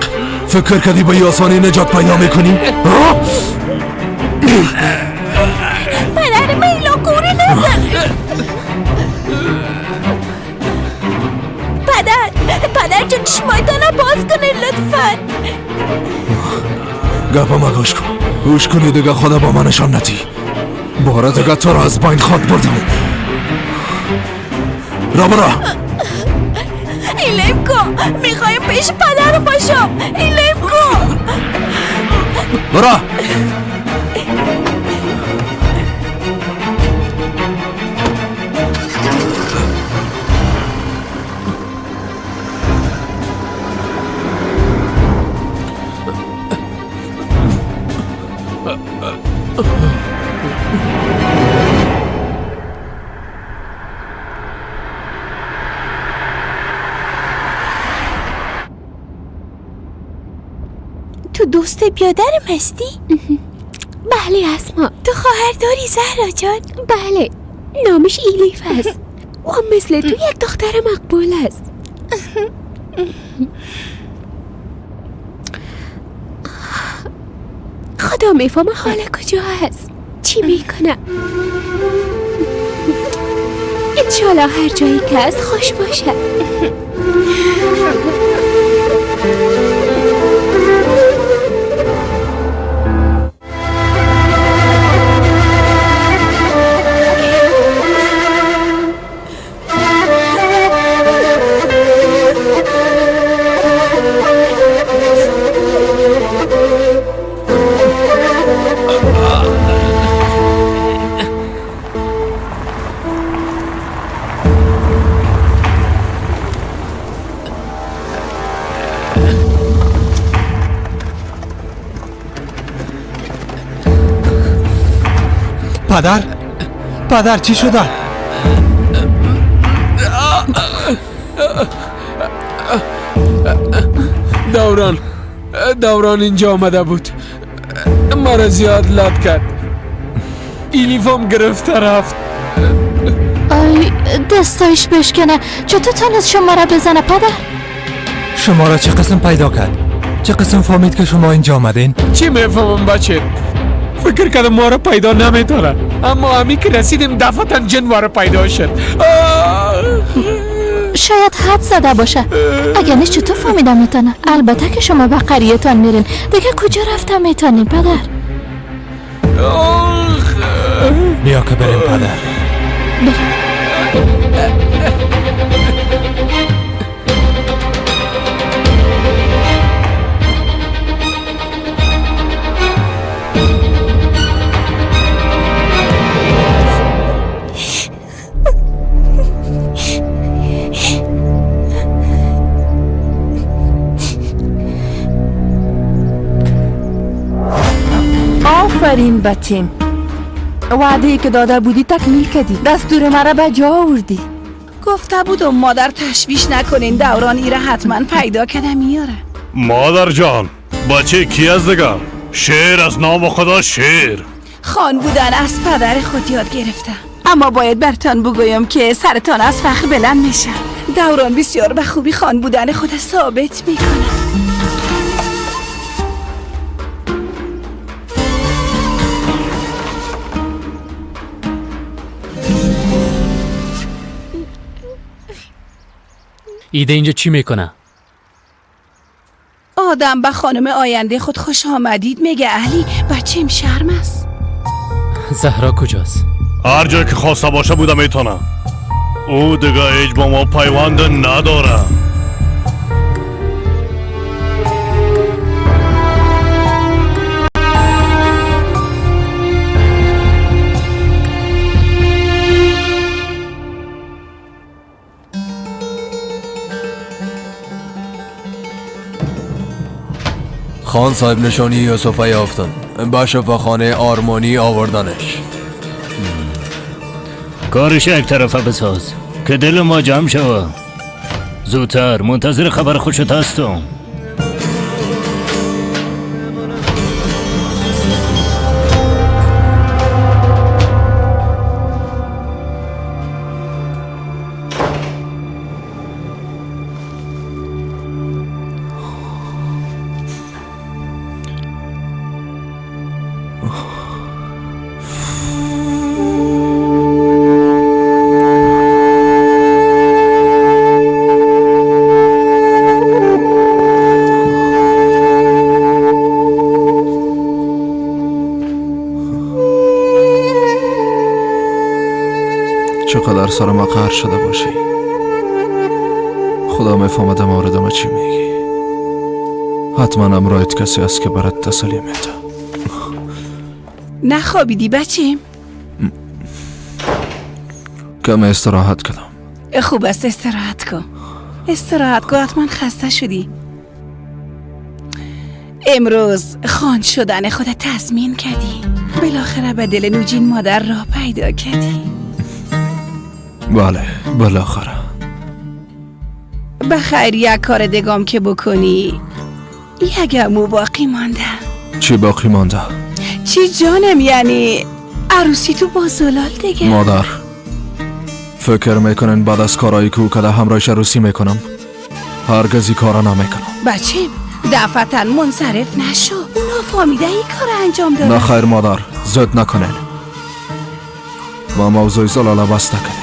Speaker 7: فکر کردی به آسانی نجات پیدا میکنی؟
Speaker 5: پدر میلا کوری نزن. پدر جان چشمایتان باز کنید لطفا.
Speaker 7: گپا گوش کن. گوش کنی دیگه خدا با من نشان ندی. باره دیگه تو را از بین خود بردم. را برا.
Speaker 5: ایلیم کن، میخوایم پیش پدر باشم. ایلیم کن.
Speaker 7: برا.
Speaker 5: تو دوست بیادرم هستی؟ بله اسما. تو خواهر داری زهرا جان؟ بله، نامش ایلیف است و مثل تو یک دختر مقبول است. خدا میفهمه حال کجا هست، چی میکنه. انشالله هر جایی که هست خوش باشه.
Speaker 15: پدر چی شده؟
Speaker 12: دوران اینجا آمده بود، ما را زیاد لط کرد، اینیفام گرفته رفت.
Speaker 3: آی دستایش بشکنه. چطور تونست شما را بزنه پدر؟
Speaker 15: شما را چه قسم پیدا کرد؟ چه قسم فهمید که شما اینجا آمدین؟
Speaker 12: چی میفهمم بچه؟ فکر کردم ما را پیدا نمیتونه، اما همی که رسیدیم دفعتا جن ما را پیدا شد.
Speaker 3: شاید حد زده باشه. اگر نیست چطور فهمیدم میتونه؟ البته که شما به قریه تان میرین، دیگه کجا رفتم میتونین پدر؟
Speaker 15: بیا که بریم پدر.
Speaker 11: آفرین بچیم، وعده‌ای که داده بودی تکمیل کردی، دستور مرا به جا آوردی.
Speaker 9: گفته بودم مادر تشویش نکنین، دوران ایره حتما پیدا کرده میاره.
Speaker 6: مادر جان، بچه کی از دیگه؟ شعر از نام خدا شعر.
Speaker 9: خان بودن از پدر خود یاد گرفته، اما باید برتان بگویم که سرتان از فخر بلند میشه. دوران بسیار به خوبی خان بودن خود ثابت میکنه.
Speaker 8: ایده اینجا چی میکنه؟
Speaker 9: آدم به خانم آینده خود خوش آمدید میگه. علی بچیم شرم است.
Speaker 8: زهرا کجاست؟
Speaker 6: هر جای که خواسته باشه بوده میتونه. او دیگه هیچ با ما پیوند نداره.
Speaker 7: خان صاحب نشانی یوسفه یافتن، به شفاخانه آرمانی آوردنش.
Speaker 10: کارش یک طرفه بساز که دل ما جمع شوه. زودتر منتظر خبر خوشت هستم.
Speaker 7: چقدر سر ما قهر شده باشی، خدا میفهمد موردم چی میگی. حتما امرایت کسی است که برات تسلی میده.
Speaker 9: نخوابیدی بچیم؟
Speaker 7: کم استراحت کردم.
Speaker 9: خوب است استراحت کن. استراحت کن، حتما خسته شدی. امروز خان شدن خودت تضمین کردی. بالاخره به دل نوجین مادر راه پیدا کردی.
Speaker 7: بله بالاخره.
Speaker 9: بخیر یک کار دگام که بکنی، یک امو باقی مانده.
Speaker 7: چی باقی مانده؟
Speaker 9: چی جانم، یعنی عروسی تو با زلال دیگه.
Speaker 7: مادر فکر میکنن بعد از کارایی که او کده همراهش عروسی میکنم؟ هرگز ای کارا نمیکنم.
Speaker 9: بچیم دفعتا منصرف نشو، اونا فهمیده ای کار انجام داره.
Speaker 7: نه خیر مادر، زد نکنن. ما موضوع زلاله بسته کردیم.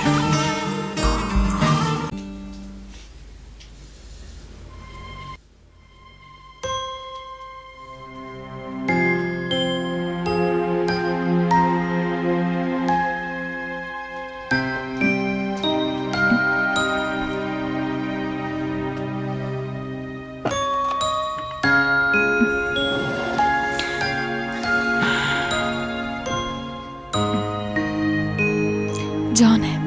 Speaker 1: جانم،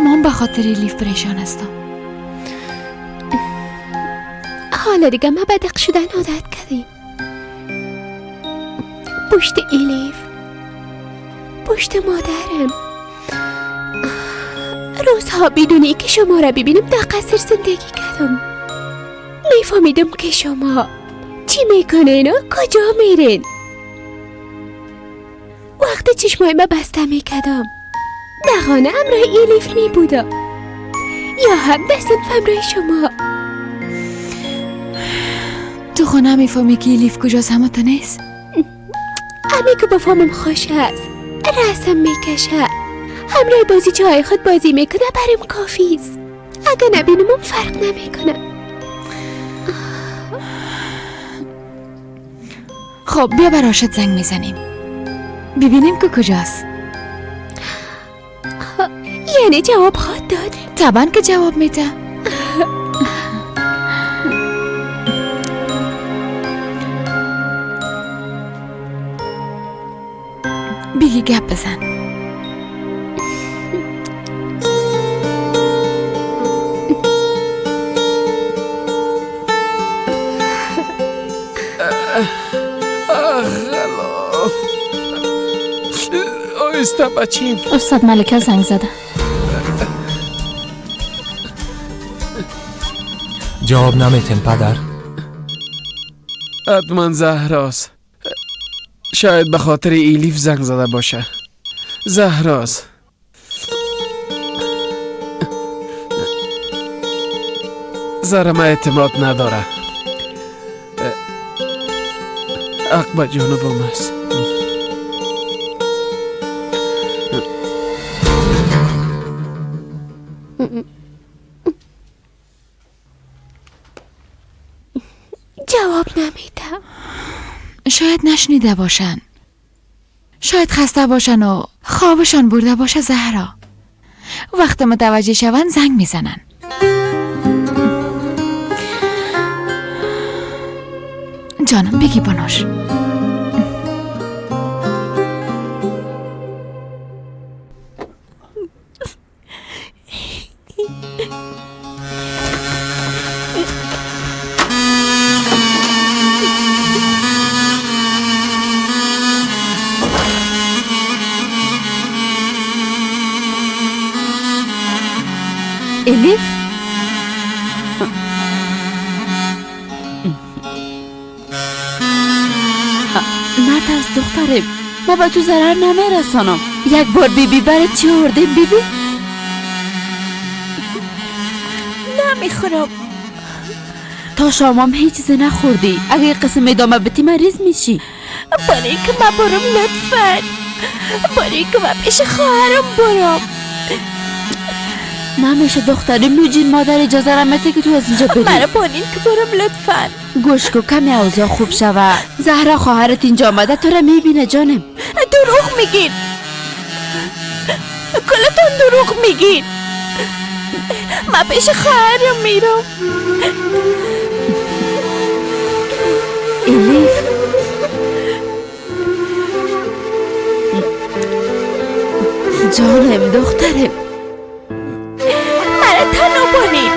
Speaker 1: من به خاطر لیف پریشان هستم.
Speaker 5: حالا دیگه ما بدق شدن عادت کردیم. پشت الیف، پشت مادرم. روزها بدونی که شما را ببینم در قصر زندگی کردم. میفهمیدم که شما چی میکنین و کجا میرین. وقت چشمای ما بسته میکردم در خانه همراه الیف میبودم یا هم در صنف همراه شما.
Speaker 1: تو خونه میفهمی که الیف کجاست همه تا نیست؟
Speaker 5: امی که بفهمم خوش هست، رسم میکشه، همراه بازی جای خود بازی میکنه، برام کافیست. اگه نبینمم فرق نمیکنه.
Speaker 1: خب بیا براشت زنگ میزنیم ببینیم که کجاست.
Speaker 5: یعنی جواب خواهد داد؟
Speaker 1: طبعا که جواب میده. بگی گپ بزن.
Speaker 12: آیسته بچیم.
Speaker 3: استاد ملکه زنگ زده.
Speaker 15: جواب نمیتین پدر؟
Speaker 12: حتما زهراست. شاید به خاطر الیف زنگ زده باشه. زهراست. زرم اعتماد نداره. حق به جانبم است.
Speaker 5: جواب نمیدم.
Speaker 1: شاید نشنیده باشن، شاید خسته باشن و خوابشان برده باشه. زهرا وقت متوجه شون زنگ میزنن. جانم بگی بنوش.
Speaker 11: الیف؟ نترس دخترم، ما به تو ضرر نمیرسانم. یک بار بیبی برای چی آوردیم بیبی؟
Speaker 5: نمیخورم.
Speaker 11: تا شامم هیچ چیزی نخوردی. اگه قسم ادامه بتی مریض میشی.
Speaker 5: برای که ما برم لطفاً. برای که ما پیش خواهرم برم.
Speaker 11: نمیشه دخترم، نوجین مادر اجازه رمته که تو از اینجا بری.
Speaker 5: مرا بانین که برم لطفاً.
Speaker 11: گوش کو کمی اوضاع خوب شوه. زهرا خواهرت اینجا آمده تو را میبینه جانم.
Speaker 5: دروغ میگین. کلتون دروغ میگین. ما پیش خواهرم میرم.
Speaker 11: الیف جانم دخترم،
Speaker 5: مرا تنها بانین.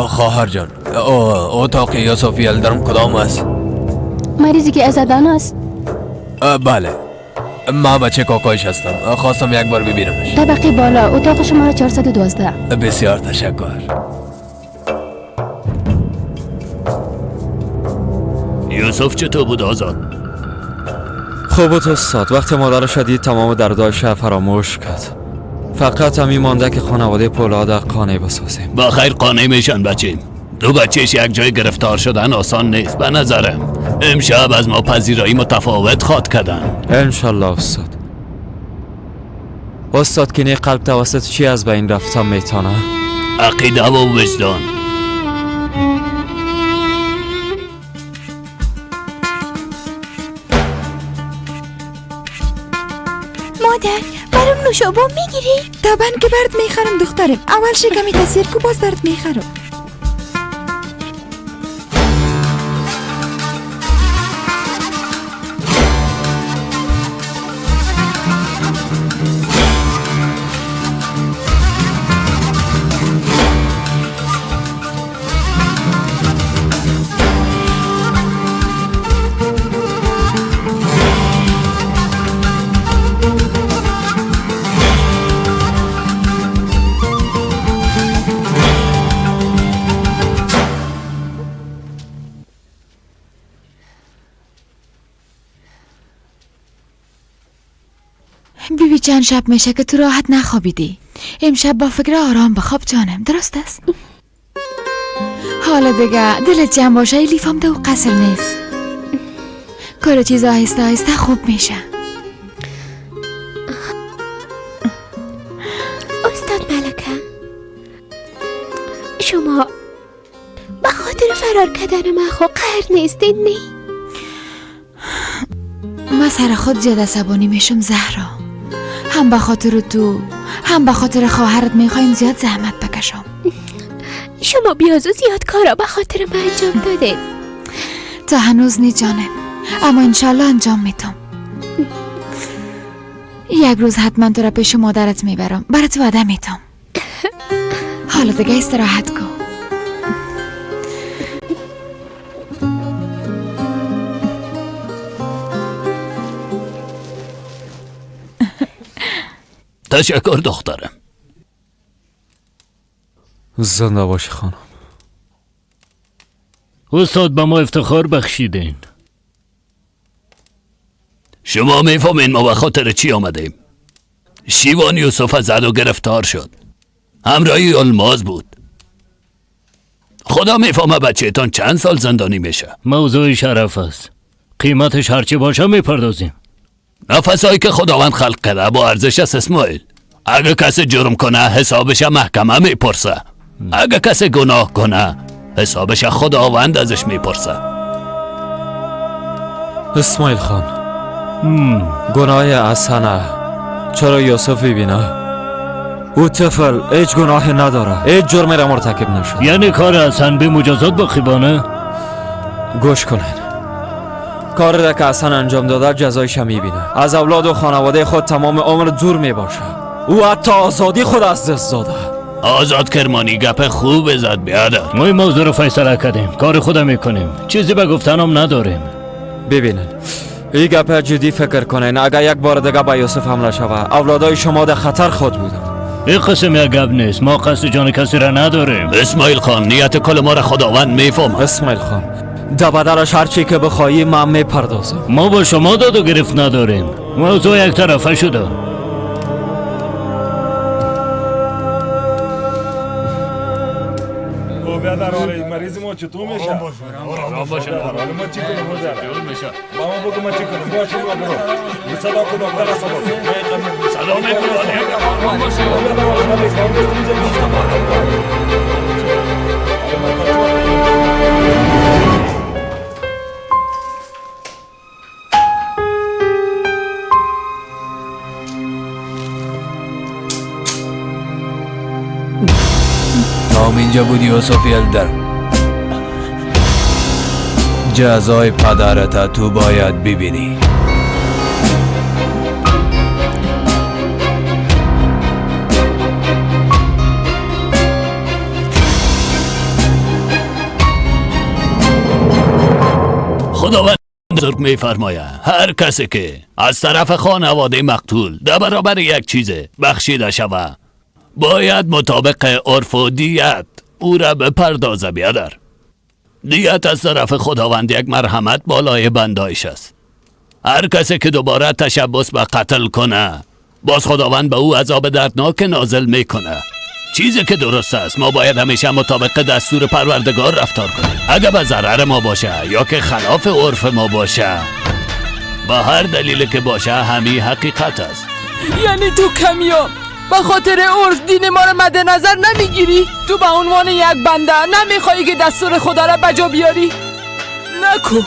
Speaker 2: خواهر جان، اتاق یوسفی الدرم کدام است؟
Speaker 3: مریضی که ازدان است.
Speaker 2: بله، ما بچه کاکایش هستم. خواستم یک بار ببینمش.
Speaker 3: طبقه بالا، اتاق شماره 412.
Speaker 2: بسیار تشکر.
Speaker 10: یوسف چطور بود آزاد؟
Speaker 2: خوب بود استاد. وقتی مادر شدید تمام دردایش فراموش کرد. فقط همی مانده که خانواده پولاد قانع بسازیم.
Speaker 10: با خیر قانع میشن بچیم. دو بچهش یک جای گرفتار شدن آسان نیست. به نظرم امشب از ما پذیرایی متفاوت خواد کردن.
Speaker 2: انشالله استاد. استاد که قلب توسط چی از بین رفتم میتانه؟
Speaker 10: عقیده و وجدان.
Speaker 5: مادر برام نوشابه میگیری؟
Speaker 1: طبعا که برات میخرم دخترم. اول شکمی تصیر کو باز برات میخرم.
Speaker 11: بیبی چند شب میشه که تو راحت نخوابیدی. امشب با فکر آرام بخواب جانم، درست است؟ حالا دیگه دلت جمع باشه، لیفام دو قصر نیست. کار چیز آهسته آهسته خوب میشه.
Speaker 5: استاد ملکه، شما به خاطر فرار کردن من خود قهر نیستین نی؟
Speaker 11: من سر خود زیاد عصبانی میشم زهرا. هم به خاطر تو هم به خاطر خواهرت میخوایم زیاد زحمت بکشم.
Speaker 5: شما بیازو زیاد کارا به خاطر من انجام داده.
Speaker 11: تا هنوز نی جانم، اما انشالله انجام میتم. یک روز حتما تو را پیش مادرت میبرم، برات وعده میتم. حالا دیگه استراحت کن.
Speaker 10: تشکر دخترم.
Speaker 2: زنده باشی خانم.
Speaker 10: استاد به ما افتخار بخشیدین. شما میفهمین ما به خاطر چی آمدیم؟ شیوان یوسف زد و گرفتار شد. همراهی الماس بود. خدا میفهمه بچه‌تان چند سال زندانی میشه.
Speaker 16: موضوع شرف است. قیمتش هرچی باشه میپردازیم.
Speaker 10: نفسایی که خداوند خلق کرده با ارزش است اسماعیل. اگه کسی جرم کنه حسابش محکمه میپرسه. اگه کسی گناه کنه حسابش خداوند ازش میپرسه.
Speaker 2: اسماعیل خان، گناه حسنه چرا یوسف ببینه؟ او طفل هیچ گناه نداره، هیچ جرمی را مرتکب نشد.
Speaker 16: یعنی کار حسن به مجازات با خیبانه؟
Speaker 2: گوش کنین، کاری را که حسن انجام داده جزایش میبینه. از اولاد و خانواده خود تمام عمر دور میباشه. او حتی آزادی خود از دست داده.
Speaker 10: آزاد کرمانی گپ خوب زد بیادر.
Speaker 16: ما این موضوع رو فیصله کردیم، کار خودم میکنیم، چیزی به گفتنم نداریم.
Speaker 2: ببینین، این گپ جدی فکر کنین. اگر یک بار دیگه به یوسف حمله شود اولادای شما در خطر خود بودن.
Speaker 16: این قسم یک گپ نیست، ما قصد جان کسی را نداریم.
Speaker 10: اسماعیل خان، نیت کل ما را خداوند میفهمه.
Speaker 2: اسماعیل خان، دبدرش هرچی که بخوایی من میپردازم.
Speaker 16: ما با شما داد و گرفت نداریم، موضوع یک طرفه شده.
Speaker 17: مریض ما چطور میشه؟ آرام باشه. ما چی کنیم میشه؟ ماما بگو ما چی کنیم؟ باشه برو. صدا کو دکتر صدا میکنه. آرام باشه.
Speaker 13: نام اینجا بودی یوسف یلدر. جزای پدرت تو باید ببینی.
Speaker 10: خداوند بزرگ میفرماید هر کسی که از طرف خانواده مقتول در برابر یک چیز بخشیده شود باید مطابق عرف و دیت او را بپردازه بیادر. دیت از طرف خداوند یک مرحمت بالای بندایش است. هر کسی که دوباره تشبس به قتل کنه باز خداوند به او عذاب دردناک نازل میکنه. چیزی که درست است ما باید همیشه مطابق دستور پروردگار رفتار کنیم. اگر به ضرر ما باشه یا که خلاف عرف ما باشه با هر دلیل که باشه همین حقیقت است.
Speaker 18: یعنی تو کمیاب به خاطر عرف دین ما رو مد نظر نمیگیری؟ تو به عنوان یک بنده نمیخوایی که دستور خدا را بجا بیاری؟ نکو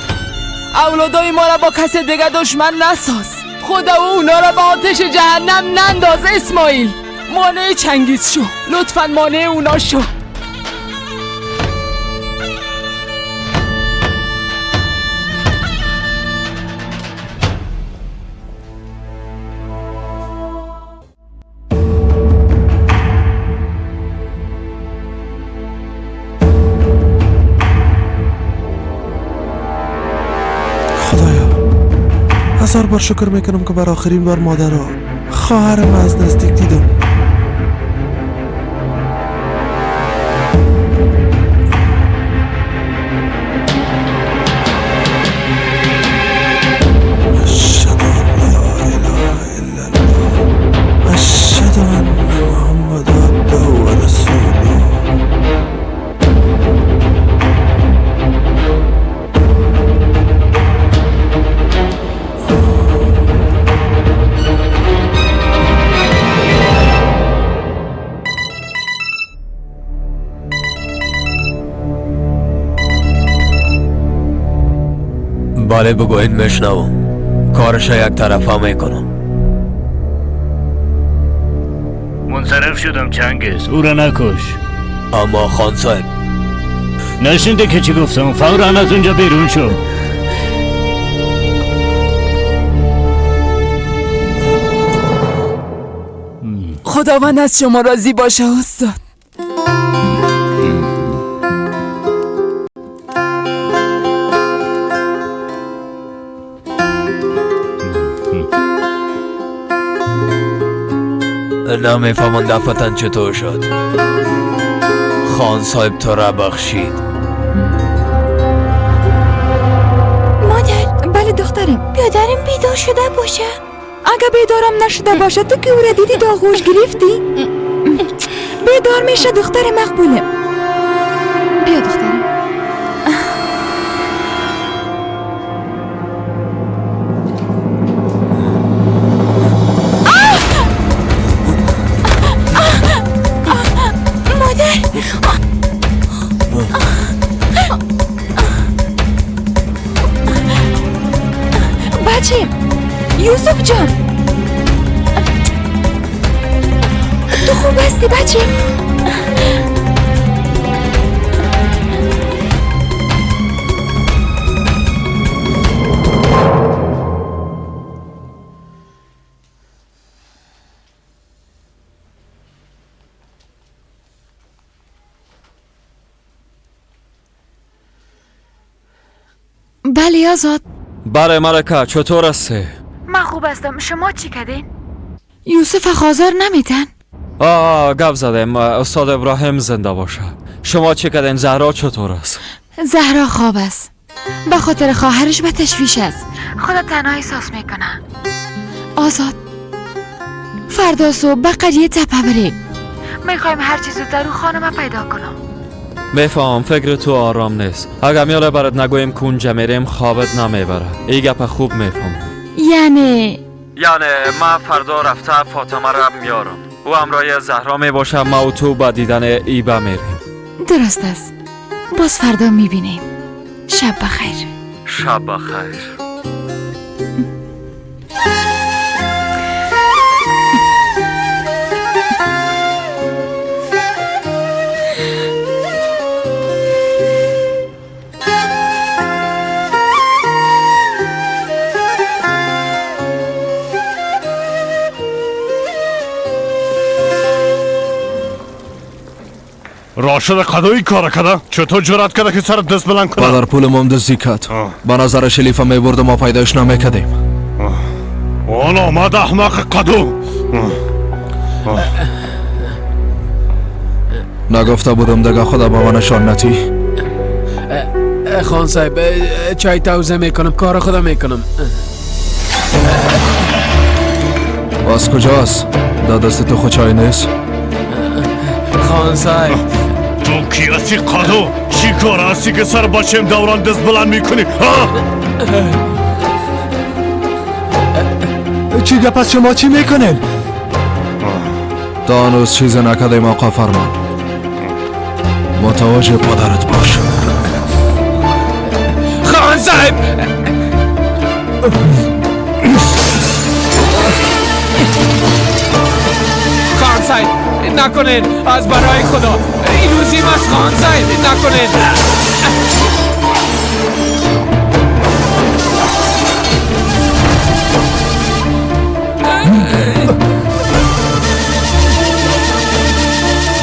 Speaker 18: اولادای ما را با کس دیگه دشمن نساز. خدا و اونا را به آتش جهنم ننداز اسماعیل. مانع چنگیز شو، لطفا مانع اونا شو.
Speaker 14: هزار بار شکر میکنم که بر آخرین بار مادر خواهرم از نزدیک دیدم. اشهد ان لا اله الا الله اشهد ان محمد عبده و رسوله.
Speaker 2: بله بگوید میشنوم. کارش یک طرفه میکنم.
Speaker 16: منصرف شدم چنگیز، او را نکش.
Speaker 2: اما خان صاحب
Speaker 16: نشنیده که چی گفتم؟ فوراً از اونجا بیرون شو.
Speaker 18: خداوند از شما راضی باشه استاد.
Speaker 2: نمیفهمم دفتن چطور شد. خان صاحب تو را بخشید.
Speaker 1: مادر. بله دخترم.
Speaker 5: بیادرم بیدار شده باشه؟
Speaker 1: اگه بیدارم نشده باشه تو که او را دیدی داغوش گرفتی؟ بیدار میشه دختر مقبوله. بیا دخترم. بچه یوسف جان تو خوب هستی بچه؟ بله آزاد.
Speaker 2: بله ملکه چطور هستی؟
Speaker 11: من خوب هستم. شما چی کردین؟
Speaker 1: یوسف خازار نمیتن؟
Speaker 2: گپ زدیم. استاد ابراهیم زنده باشه. شما چی کردین؟ زهرا چطور است؟
Speaker 11: زهرا خواب است. به خاطر خواهرش به تشویش است. خدا تنها احساس میکنه.
Speaker 1: آزاد فردا صبح به قریه تپه بریم.
Speaker 11: میخوایم هر چیز زودتر رو خانم پیدا کنم.
Speaker 2: میفهم فکر تو آرام نیست. اگر میاله برات نگویم کونجا میریم خوابت نمیبره. این گپ خوب میفهم.
Speaker 1: یعنی
Speaker 2: من فردا رفته فاطمه را میارم. او همراه زهرا میباشه. ما و تو با دیدن ایبا میریم.
Speaker 1: درست است. باز فردا میبینیم. شب بخیر.
Speaker 2: شب بخیر.
Speaker 6: راشد قدوی کار کرده؟ چطور جرأت کرده که سر دست بلند کنه؟
Speaker 7: پدر پولم دزدی کرد. به نظر شلیفه میبرد و ما پیدایش نمیکردیم.
Speaker 6: آن آمد احمق قدو.
Speaker 7: نگفته بودم دیگه خدا با من نشان ندی.
Speaker 12: خان صاحب چای توزه میکنم. کار خدا میکنم.
Speaker 7: از کجاست؟ در دست تو خود چای نیست؟
Speaker 12: خان صاحب
Speaker 6: تو کی هستی قدو؟ چی کار هستی که سر بچم دوران دست بلند میکنی؟
Speaker 15: چی گپ از شما چی میکنین؟
Speaker 7: تا هنوز چیز نکردیم آقا فرمان. متوجه پدرت باش.
Speaker 12: خان صاحب
Speaker 8: نکنین. از برای خدا این روزی از خان زایدی نکنین.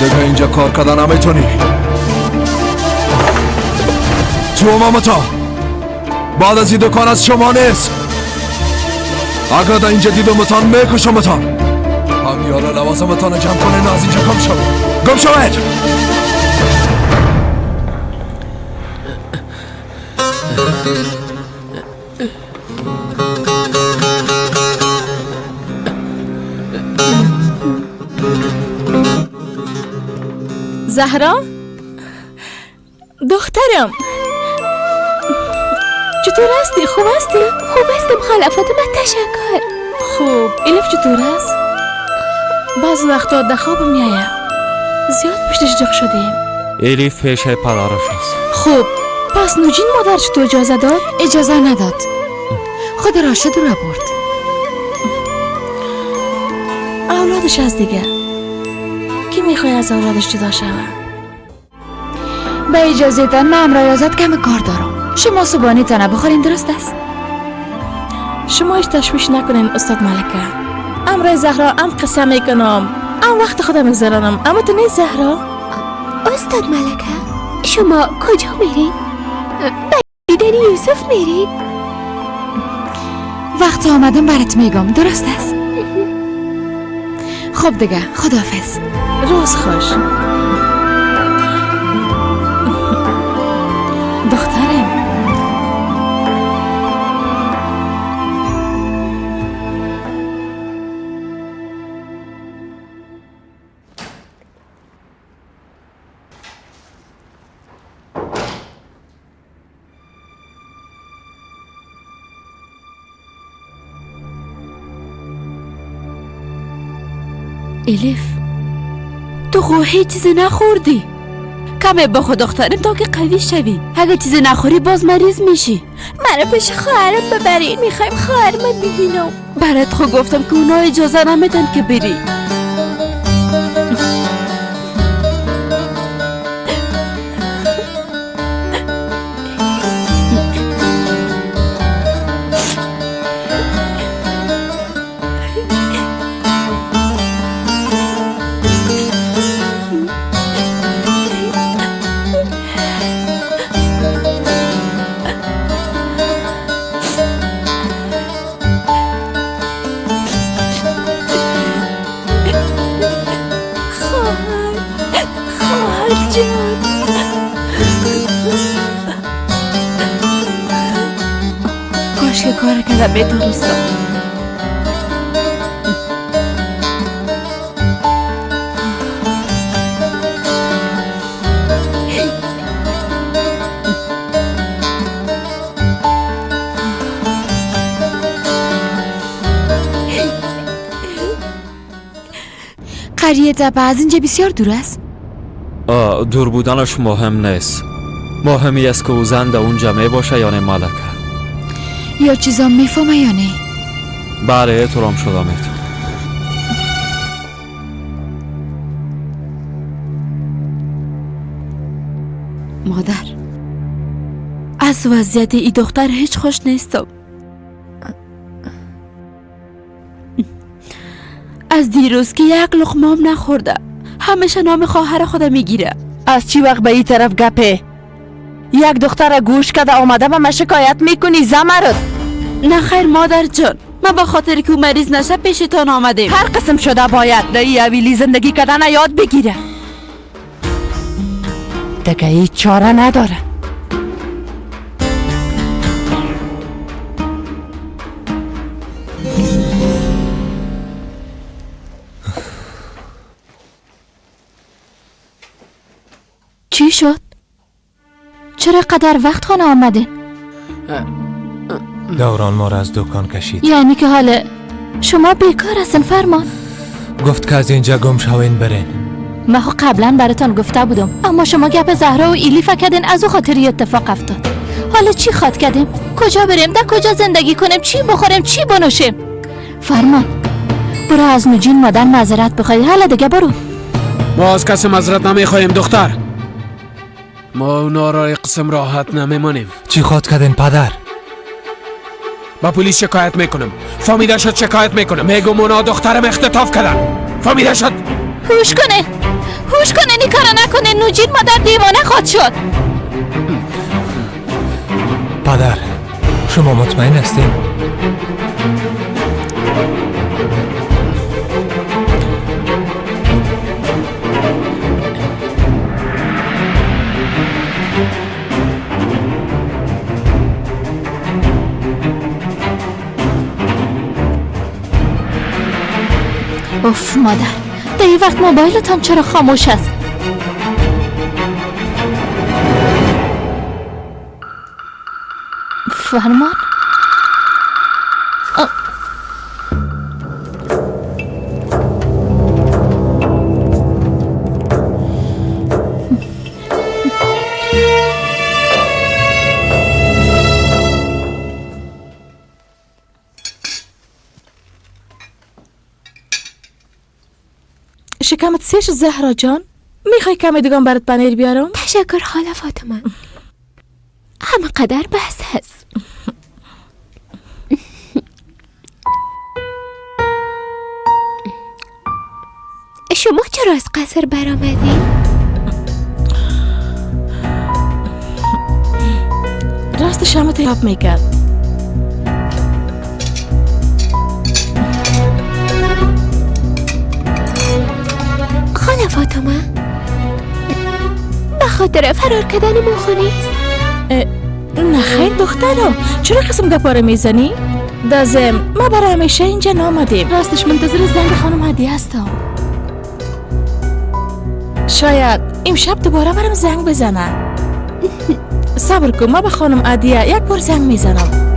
Speaker 7: دیگه اینجا کار کردن نمیتونی. تو مامتا بعد از این دکان از شما نیست. اگر در اینجا دیدمتان میکشمتان. هم یارا لوازمتان جمع کنین از اینجا گم شوید. گم شوید.
Speaker 3: زهرا؟ دخترم چطور هستی؟ خوب هستی؟
Speaker 5: خوب هستم خاله فاطمه، تشکر.
Speaker 3: خوب الیف چطور است؟ بعض وقتا در خواب میآید. زیاد پشتش جغ شدیم.
Speaker 2: الیف پیش پدرش است.
Speaker 3: خوب پس نوجین مادر چطور اجازه داد؟
Speaker 1: اجازه نداد. خود راشد رو برد.
Speaker 3: اولادش از دیگه کی میخوای از اولادش جدا شود؟
Speaker 1: به اجازه تن من امرایازت کم کار دارم. شما صبحانه تنه بخورین، درست است؟
Speaker 3: شما هیچ تشویش نکنین استاد ملکه. امرای زهرا ام قصه میکنم، ام وقت خودم میگذرانم، اما تو نیست زهرا.
Speaker 5: استاد ملکه شما کجا میرین؟ به دیدن یوسف میرین؟
Speaker 1: وقت آمدم برات میگم، درست است؟ خب دیگه خداحافظ.
Speaker 3: روز خوش دخترم.
Speaker 11: الیف تو هیچ چیزی نخوردی. کمه بخور دخترم تا که قوی شوی. اگه چیزی نخوری باز مریض میشی.
Speaker 5: مرا پیش خواهرم ببرین، میخوایم خواهرم ببینم.
Speaker 11: برات خود گفتم که اونا اجازه نمیدن که بری. کاش که کار کردم میتونستم.
Speaker 1: قریه تپه از اینجا بسیار دور است؟
Speaker 2: دور بودنش مهم نیست. مهمی است که او زن در اونجا می باشه یا نه ملکه.
Speaker 1: یا چیزا میفهمه یا نه؟
Speaker 2: بله احترام شده میتون.
Speaker 11: مادر از وضعیت ای دختر هیچ خوش نیستم. از دیروز که یک لقمام نخورده همیشه نام خواهر خودم میگیره.
Speaker 18: از چی وقت به این طرف گپه؟ یک دختر گوش کده آمده و من شکایت میکنی زمرد؟
Speaker 11: نه خیر مادر جان، ما به خاطر که او مریض نشه پیشتان آمدیم.
Speaker 18: هر قسم شده باید در اویلی زندگی کردن یاد بگیره. دیگه هیچ چاره نداره.
Speaker 3: چی شد؟ چرا قدر وقت خانه آمدین؟
Speaker 15: دوران ما را از دکان کشید.
Speaker 3: یعنی که حالا شما بیکار هستن فرمان؟
Speaker 15: گفت که از اینجا گم شوین برین.
Speaker 3: من قبلا براتان گفته بودم، اما شما گپ زهرا و ایلی فکردین، از او خاطر اتفاق افتاد. حالا چی خواد کردیم؟ کجا بریم؟ در کجا زندگی کنیم؟ چی بخوریم؟ چی بنوشیم؟ فرمان برو از نوجین مادر معذرت بخوای. حالا دیگه برو.
Speaker 12: ما از کسی معذرت نمیخواهیم دختر. ما اونا را قسم راحت نمیمانیم.
Speaker 15: چی خواد کردین پدر؟
Speaker 12: با پلیس شکایت میکنم. فهمیده شد شکایت میکنم. میگم اونا دخترم اختطاف کردن. فهمیده شد؟
Speaker 3: هوش کنه این کارا نکنه. نوجین مادر دیوانه خود شد.
Speaker 15: پدر شما مطمئن هستین؟
Speaker 3: اوف مادر، در این وقت موبایلتان چرا خاموش است؟ فرمان؟
Speaker 11: شکمت سیش زهرا جان؟ میخوای کمی دیگه برات پنیر بیارم؟
Speaker 5: تشکر خاله فاطمه. همه قدر بحث هست. شما چرا از قصر برآمدین؟
Speaker 11: راستش همه تیاب میکرد.
Speaker 5: خاله فاطمه به خاطر فرار کردن ما خونه است؟
Speaker 11: نه خیر دخترم، چرا قسم گپاره میزنی؟ دازم ما برای همیشه اینجا نامدیم. راستش منتظر زنگ خانم هدیه هستم. شاید امشب دوباره برام زنگ بزنن. صبر کن، ما به خانم هدیه یک بار زنگ میزنم.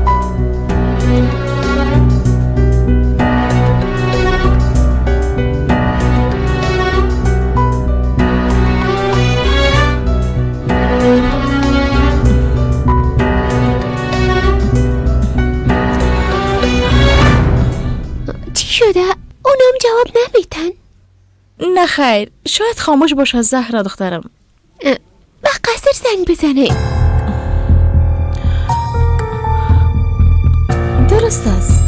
Speaker 5: شده؟ اونم جواب نمیتن؟
Speaker 11: نه خیر، شاید خاموش باشه زهرا دخترم.
Speaker 5: به قصر زنگ بزنه.
Speaker 11: درست است.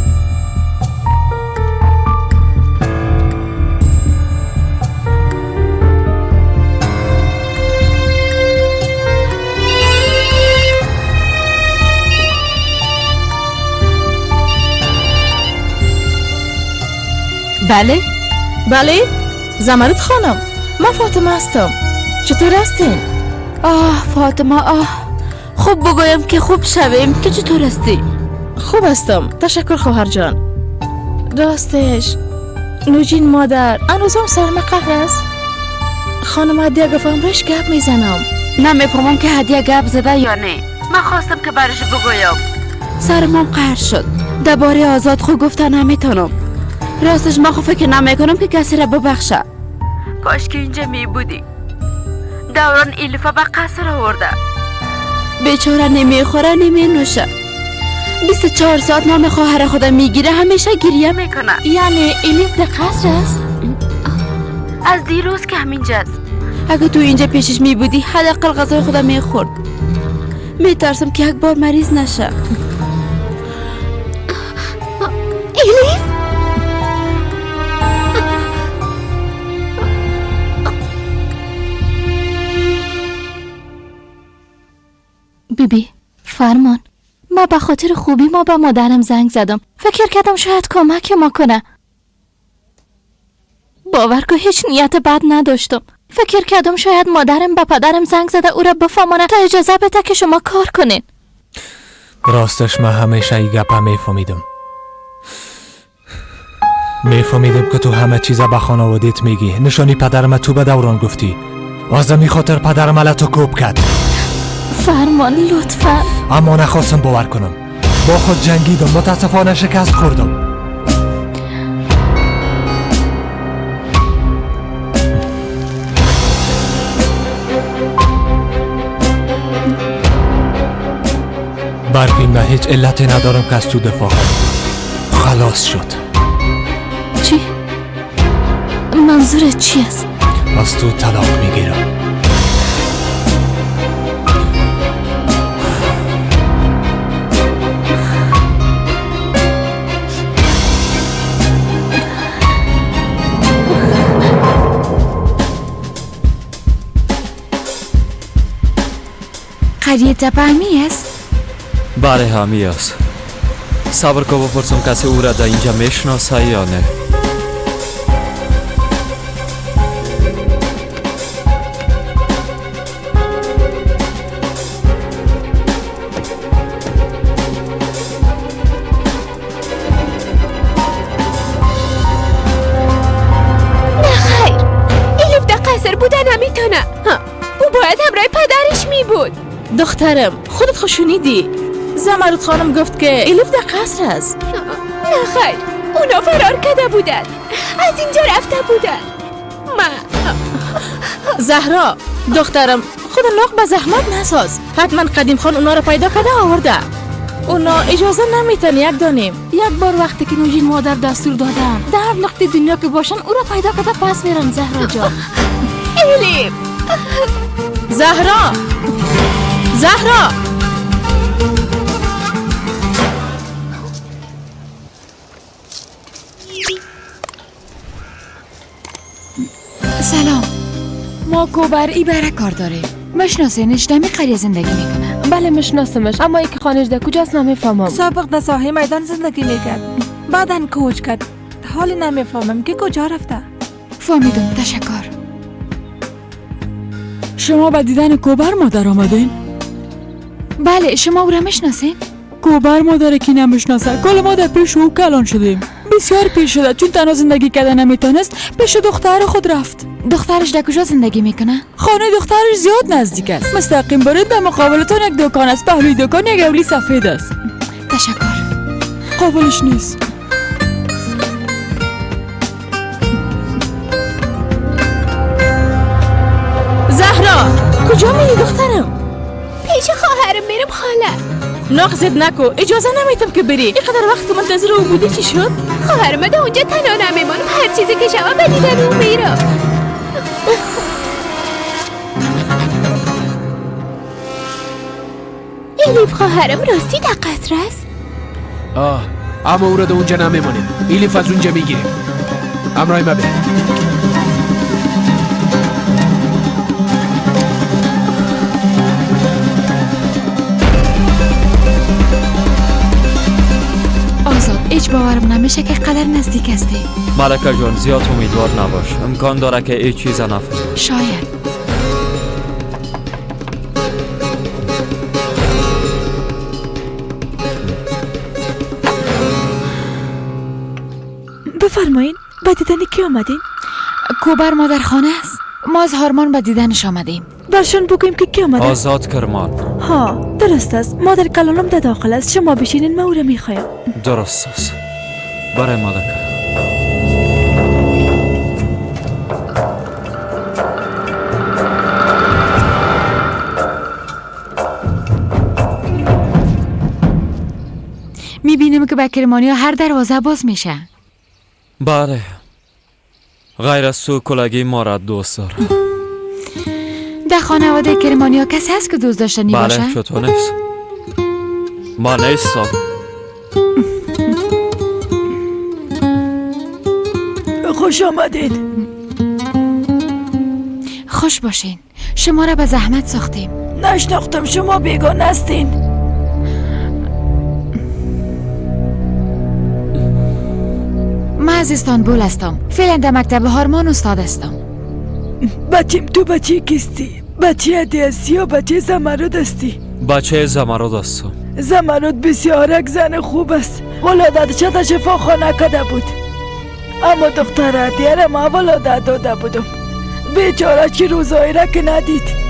Speaker 18: بله؟
Speaker 11: بله؟ زمرد خانم، من فاطمه هستم. چطور هستین؟
Speaker 18: فاطمه خوب بگویم که خوب شویم که چطور هستی؟
Speaker 11: خوب هستم، تشکر خواهر جان. راستش نوجین مادر هنوزم سرم قهر است. خانم هدیه گفتم رش گپ میزنم.
Speaker 18: نمیفهمم که هدیه گپ زده یا نه. من خواستم که برش بگویم. سرمم قهر شد. درباره آزاد خود گفتن نمیتونم. راستش من فکر نمیکنم که کسی را ببخشه. کاش که اینجا می بودی. دوران ایلفا به قصر آورده. بیچاره نمیخوره نمی نوشه. 24 ساعت نام خواهر خودم میگیره، همیشه گریه میکنه.
Speaker 11: یعنی ایلیف به قصر است؟
Speaker 18: از دیروز که همینجاست. اگه تو اینجا پیشش می بودی حداقل غذای خودم میخورد. میترسم که یک بار مریض نشه.
Speaker 5: ایلیف؟
Speaker 3: بیبی فرمان، ما به خاطر خوبی ما به مادرم زنگ زدم. فکر کردم شاید کمک ما کنه. باور کن هیچ نیت بد نداشتم. فکر کردم شاید مادرم به پدرم زنگ زده او را بفهمانه تا اجازه بده که شما کار کنین.
Speaker 15: راستش من همیشه ای گپا میفهمیدم که تو همه چیزا به خانوادت میگی. نشانی پدرم تو به دوران گفتی. از می خاطر پدرم علتو کوب کرد.
Speaker 3: فرمان لطفا.
Speaker 15: اما نخواستم باور کنم. با خود جنگیدم، متاسفانه شکست خوردم. برفین من هیچ علتی ندارم که از تو دفاع کنم. خلاص شد.
Speaker 3: چی؟ منظورت چی است؟
Speaker 15: از تو طلاق میگیرم.
Speaker 1: قریه تپه همی است؟
Speaker 2: بله همی است. صبر که بپرسم کسی او را در اینجا میشناسه یا نه.
Speaker 11: دخترم خودت خو شنیدی زمرد خانم گفت که الیف در قصر است.
Speaker 5: نه خیر، اونا فرار کرده بودن، از اینجا رفته بودن.
Speaker 11: زهرا دخترم خود لاغ به زحمت نساز. حتما قدیم خان اونا رو پیدا کرده آورده. اونا اجازه نمیتن یک دانیم. یک بار وقتی که نوجین مادر دستور دادن در هر نقطه دنیا که باشن او را پیدا کرده پس میرن. زهرا جان.
Speaker 5: الیف،
Speaker 11: زهرا
Speaker 1: سلام، ما کوبر ای بره کار داره. مشناسینش دمی قریه زندگی میکنه؟
Speaker 11: بله مشناسمش، اما ای که خانش در کجاست نمیفهمم.
Speaker 19: سابق در ساحه میدان زندگی میکرد، بعدن کوچ کرد. حالی نمیفهمم که کجا رفته.
Speaker 1: فهمیدم، تشکر. شما با دیدن کوبر مادر آمدین؟ بله، شما او را میشناسین؟ کوبر مادر کی نمیشناسه؟ کل ما در پیش او کلان شدیم. بسیار پیش شده، چون تنها زندگی کرده نمیتونست پیش دختر خود رفت. دخترش در کجا زندگی میکنه؟ خانه دخترش زیاد نزدیک است. مستقیم برید در مقابلتان یک دکان است. پهلوی دکان یک اولی سفید است. تشکر. قابلش نیست.
Speaker 11: زهرا کجا میری دخترم؟
Speaker 5: پیش خواهرم میرم خاله.
Speaker 11: ناقصد نکو، اجازه نمیتم که بری. اینقدر وقت که منتظر او بودی چی شد؟
Speaker 5: خواهرم در اونجا تنها نمیمانم. هر چیزی که شما به دیدن او میرم. الیف خواهرم راستی در قصر است؟
Speaker 12: اما او را در اونجا نمیمانیم. الیف از اونجا میگیریم. امرای ما بریم.
Speaker 1: هیچ باورم نمیشه که قدر نزدیک هستی.
Speaker 2: ملکه جان زیاد امیدوار نباش. امکان داره که هیچ چیز نفهمی.
Speaker 1: شاید.
Speaker 19: بفرمایین، با دیدن کی آمدین؟
Speaker 1: کوبر مادر خانه است. ما از هارمان با دیدنش آمدیم.
Speaker 19: برشان بگویم که کی آمده؟
Speaker 2: آزاد کرمان.
Speaker 19: ها، درست است. مادر کلانم در داخل است. شما بشینین، ما او را میخوایم.
Speaker 2: درست است. برای ملکه.
Speaker 1: میبینیم که به کرمانی ها هر دروازه باز میشه.
Speaker 2: بله. غیر از تو کلگی ما را دوست دارم.
Speaker 1: در خانواده کرمانی ها کسی هست که دوست داشتنی باشه؟
Speaker 2: بله، چطور نیست؟ ما نیستم.
Speaker 19: خوش آمدین.
Speaker 1: خوش باشین. شما را به زحمت ساختیم.
Speaker 19: نشناختم، شما بیگانه هستین.
Speaker 1: من از استانبول هستم. فعلا در مکتب هارمان استاد هستم.
Speaker 19: بچیم، تو بچه کیستی؟ بچه عدی هستی یا بچه زمرد هستی؟
Speaker 2: بچه زمرد هستم.
Speaker 19: زمرد بسیار یک زن خوب است. ولادتش در شفاخانه کده بود، اما دختر عدیه را ما ولادت داده بودم. بیچاره چی روزایی را که ندید.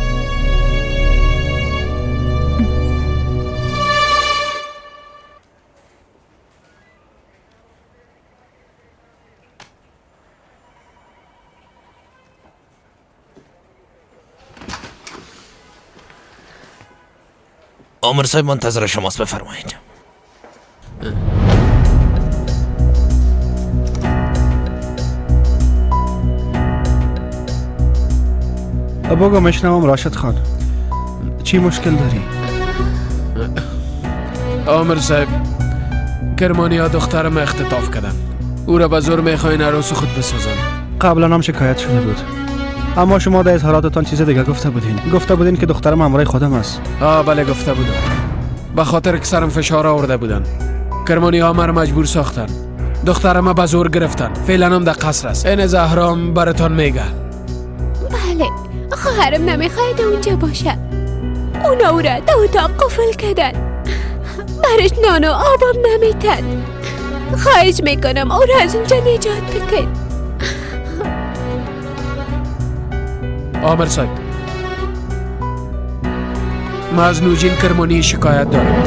Speaker 20: آمر صاحب منتظر شماست، بفرمایید.
Speaker 14: بگو میشنوم راشد خان، چی مشکل داری؟
Speaker 12: عامر صاحب، کرمانی ها دخترم اختطاف کردن. او را به زور میخواین عروس خود بسازن.
Speaker 14: قبلا هم شکایت شده بود، اما شما در اظهاراتتان چیز دیگه گفته بودین که دخترم همراه خودم است.
Speaker 12: بله گفته بودم، به خاطر که سرم فشار آورده بودن. کرمانی ها مرا مجبور ساختن، دخترم به زور گرفتن. فعلا هم در قصر است. این زهرام براتان میگه.
Speaker 5: بله، خواهرم نمیخواید اونجا باشه. اونا او را در اتاق قفل کردن، برش نان و آبم نمیتن. خواهش میکنم او را از اونجا نجات بدین.
Speaker 12: عامر صاحب، ما از نوجین کرمانی شکایت دارم.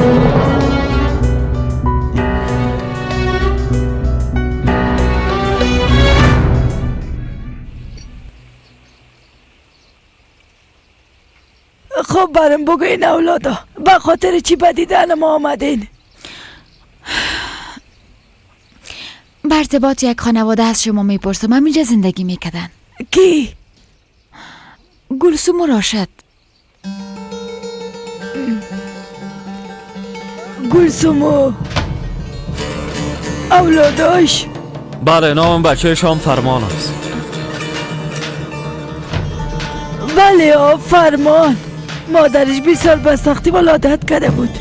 Speaker 19: خب برم بگوین اولادا، به خاطر چی به دیدن ما آمدین؟
Speaker 1: بر ارتباط یک خانواده از شما میپرسم، هم اینجا زندگی میکردن.
Speaker 19: کی؟
Speaker 1: گلسوم و راشد.
Speaker 19: گلسوم و اولاداش؟
Speaker 2: بله، نام بچه شام فرمان است.
Speaker 19: بله فرمان. مادرش 20 سال به سختی ولادت کرده بود.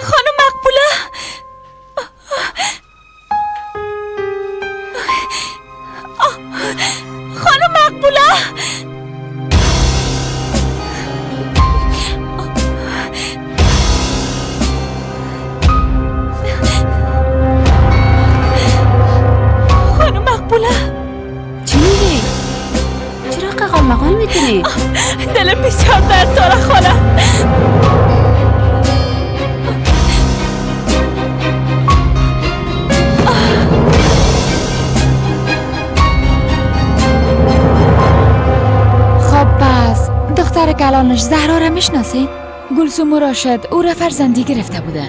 Speaker 1: خانم مقبوله، خانم مقبوله، خانم مقبوله.
Speaker 11: چی میگی؟ چرا ققال مقال میکنی؟
Speaker 1: دلم بسیار درد داره خانم. دختر کلانش زهرا را میشناسین؟ گلسوم و راشد او را فرزندی گرفته بودن.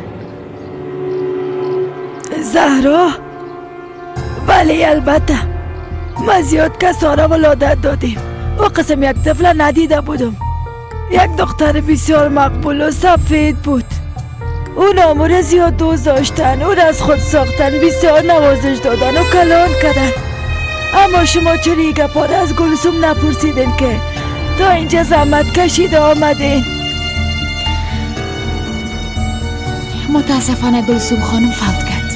Speaker 19: زهرا؟ بله البته، ما زیاد کسا را ولادت دادیم و قسم یک طفل ندیده بودم. یک دختر بسیار مقبول و سفید بود. اون امور زیاد دوست داشتن، اون از خود ساختن، بسیار نوازش دادن و کلان کردن. اما شما چرا یک پاره از گلسوم نپرسیدین که تا اینجا زحمت کشیده آمدین؟
Speaker 1: متاسفانه گلسوم خانم فوت کرد.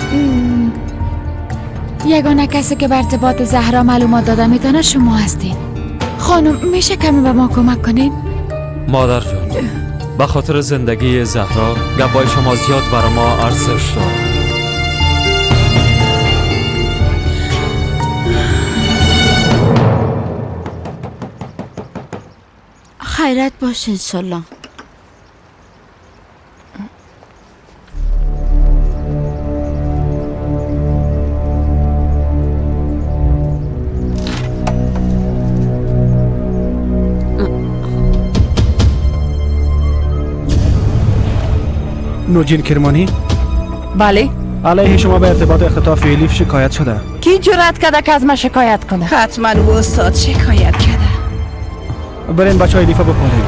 Speaker 1: یگانه کسی که به ارتباط زهرا معلومات داده میتونه شما هستین. خانم میشه کمی به ما کمک کنین؟
Speaker 2: مادر جان، به خاطر زندگی زهرا گپای شما زیاد برای ما ارزش داره.
Speaker 11: خیرت باشه انشالله.
Speaker 14: نوجین کرمانی؟
Speaker 19: بله.
Speaker 14: علیه شما به ارتباط اختطاف ایلیف شکایت شده.
Speaker 19: کی جرأت کرده که از ما شکایت کنه؟
Speaker 9: حتما او استاد شکایت کرده.
Speaker 14: برین بچه های ایلیفا بپالین.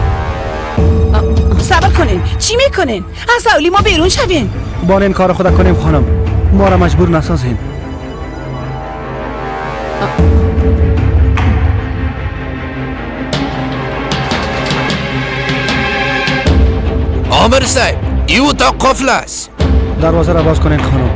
Speaker 9: صبر کنین، چی میکنین؟ از اولی ما بیرون شوین.
Speaker 14: بانین کار خدا کنیم خانم، ما را مجبور نسازین.
Speaker 20: عامر صاحب، ای اتاق قفل است.
Speaker 14: دروازه را باز کنین خانم.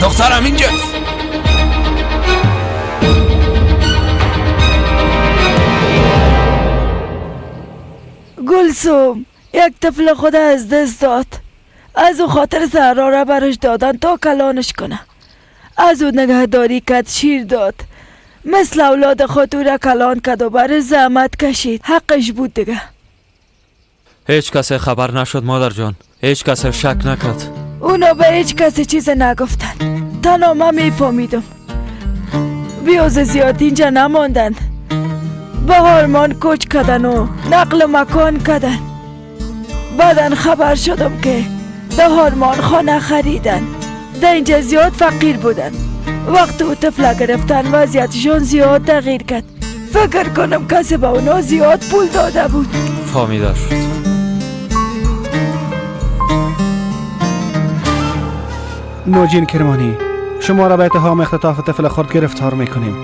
Speaker 20: دخترم اینجاست.
Speaker 19: گلسوم یک طفل خود از دست داد. از او خاطر زهرا را برش دادن تا کلانش کنه. از او نگهداری کرد، شیر داد. مثل اولاد خود او را کلان کد و بر زحمت کشید. حقش بود دیگه.
Speaker 2: هیچ کسی خبر نشد مادر جان. هیچ کسی شک نکرد.
Speaker 19: اونا به هیچ کسی چیز نگفتن. تنها من میفهمیدم. بیوز زیاد اینجا نماندن. به هارمان کوچ کدن و نقل مکان کدن. بعدن خبر شدم که ده هارمان خانه خریدن. ده اینجا زیاد فقیر بودن. وقت او طفله گرفتن وضعیتشون زیاد تغییر کرد. فکر کنم کسی به اونا زیاد پول داده بود.
Speaker 2: فهمیده شد.
Speaker 12: نوجین کرمانی، شما را به اتهام اختطاف طفل خرد گرفتار میکنیم.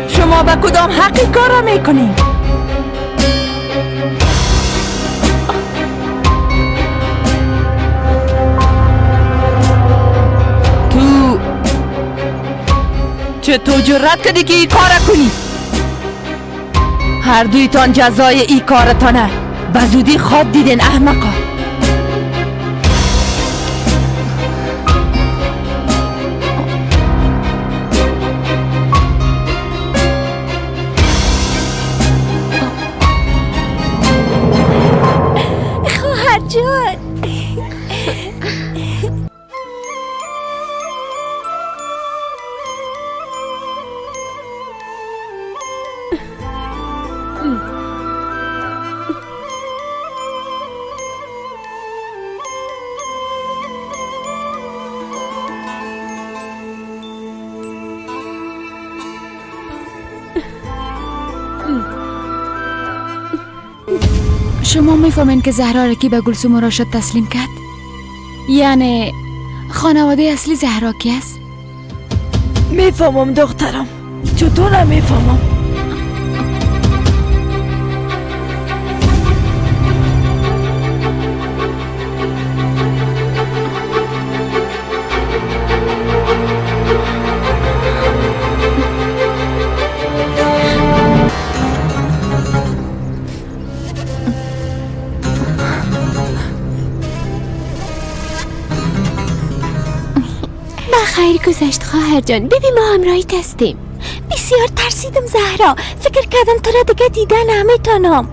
Speaker 19: شما به کدام حقی کار را میکنیم؟
Speaker 11: تو جرأت کردی که ای کار کنی؟ هر دویتان جزای ای کارتانه به زودی خواب دیدین احمقا.
Speaker 5: خواهر جان
Speaker 1: شما میفهمین که زهرا را کی به گلسوم و راشد تسلیم کرد؟ یعنی خانواده اصلی زهرا کی است؟
Speaker 19: میفهمم دخترم. چطور نمیفهمم؟
Speaker 5: خیر گذشت خواهر جان. ببین ما همراهیت هستیم. بسیار ترسیدم زهرا. فکر کردم تو را دیگه دیدن نمیتونم.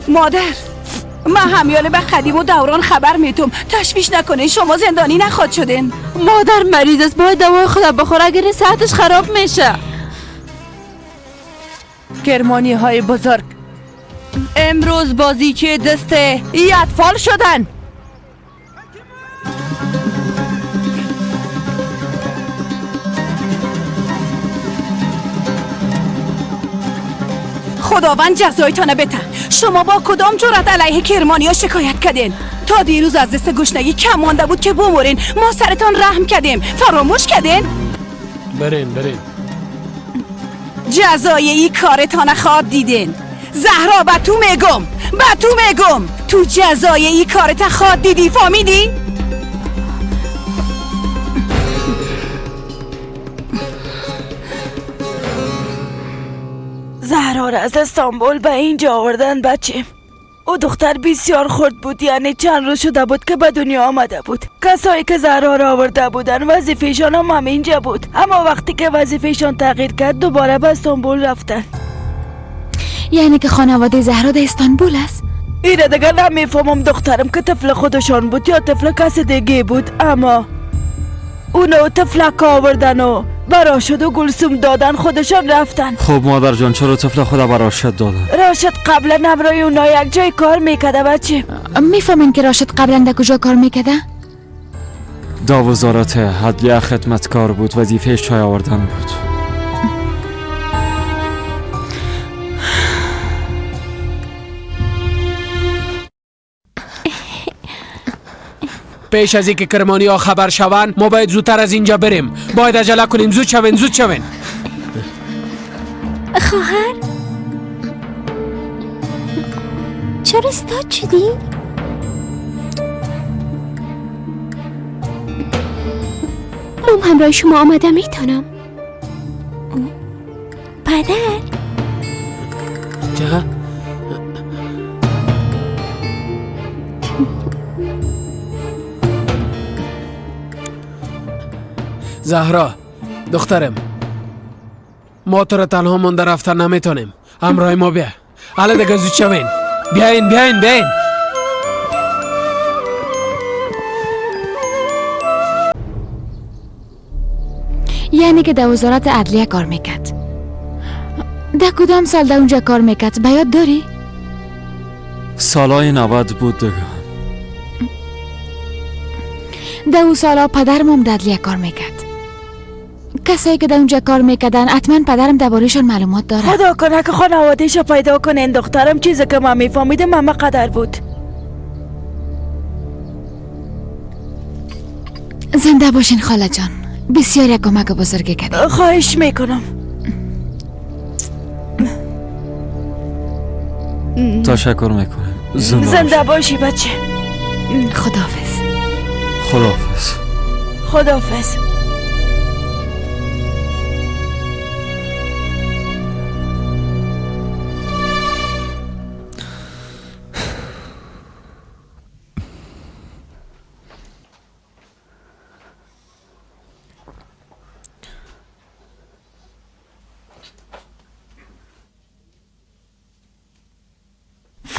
Speaker 9: مادر من همیاله به قدیم و دوران خبر میتم. تشویش نکنه شما زندانی نخواد شدین.
Speaker 11: مادر مریض است باید دوای خود بخوره اگر صحتش خراب میشه. کرمانی های بزرگ امروز بازیچه دست ای اطفال شدن.
Speaker 9: خداوند جزایتان بده. شما با کدام جرأت علیه کرمانی ها شکایت کردین؟ تا دیروز از دست گشنگی کم مانده بود که بمورین. ما سرتان رحم کردیم. فراموش کردین؟
Speaker 12: برین
Speaker 9: جزای ای کارتان خواد دیدین. زهرا به تو میگم تو جزای ای کارت خواد دیدی. فهمیدی؟
Speaker 19: زهرا را از استانبول به اینجا آوردن بچه. او دختر بسیار خرد بود. یعنی چند روز شده بود که به دنیا آمده بود. کسایی که زهرا را آورده بودن وظیفه‌شان هم اینجا بود. اما وقتی که وظیفه‌شان تغییر کرد دوباره به استانبول رفتن.
Speaker 1: یعنی که خانواده زهرا در استانبول است؟
Speaker 19: ایره دیگه نمیفهمم دخترم که طفل خودشان بود یا طفل کس دیگه بود. اما اونو طفلک آوردن و براشد و گلسوم دادن خودشان رفتن.
Speaker 2: خب مادر جان چرا طفل خود به راشد دادن؟
Speaker 19: راشد قبلا همراه اونا یک جای کار میکده بچه.
Speaker 1: میفهمین که راشد قبلا در کجا کار میکده؟
Speaker 2: دا وزارت عدلیه خدمتکار بود. وظیفهش چای آوردن بود.
Speaker 12: پیش از اینکه کرمانی ها خبر شوند ما باید زودتر از اینجا بریم. باید عجله کنیم. زود شوین.
Speaker 5: خواهر چرا استاد شدی؟ من همراه شما آمدم میتونم. پدر
Speaker 12: چه؟ زهرا دخترم، ما تو را تنها مونده رفتن نمیتونیم. همراه ما بیا. حالا دیگه زود شوین. بیاین بیاین بیاین.
Speaker 1: یعنی که در وزارت عدلیه کار میکرد. در کدام سال در اونجا کار میکرد؟ به یاد داری؟
Speaker 2: سالای 90 بود دیگه.
Speaker 1: در اون سالا پدرم هم در عدلیه کار میکرد. کسایی که در اونجا کار میکردن حتما پدرم درباره‌شون معلومات داره.
Speaker 19: خدا کنه که خانواده‌شو پیدا کنین دخترم. چیزی که من میفهمیدم همه قدر بود.
Speaker 1: زنده باشین خاله جان. بسیار یک کمک بزرگی کردین.
Speaker 19: خواهش میکنم.
Speaker 2: تشکر میکنم.
Speaker 19: زنده باشی بچه.
Speaker 1: خداحافظ.
Speaker 2: خداحافظ.
Speaker 19: خداحافظ.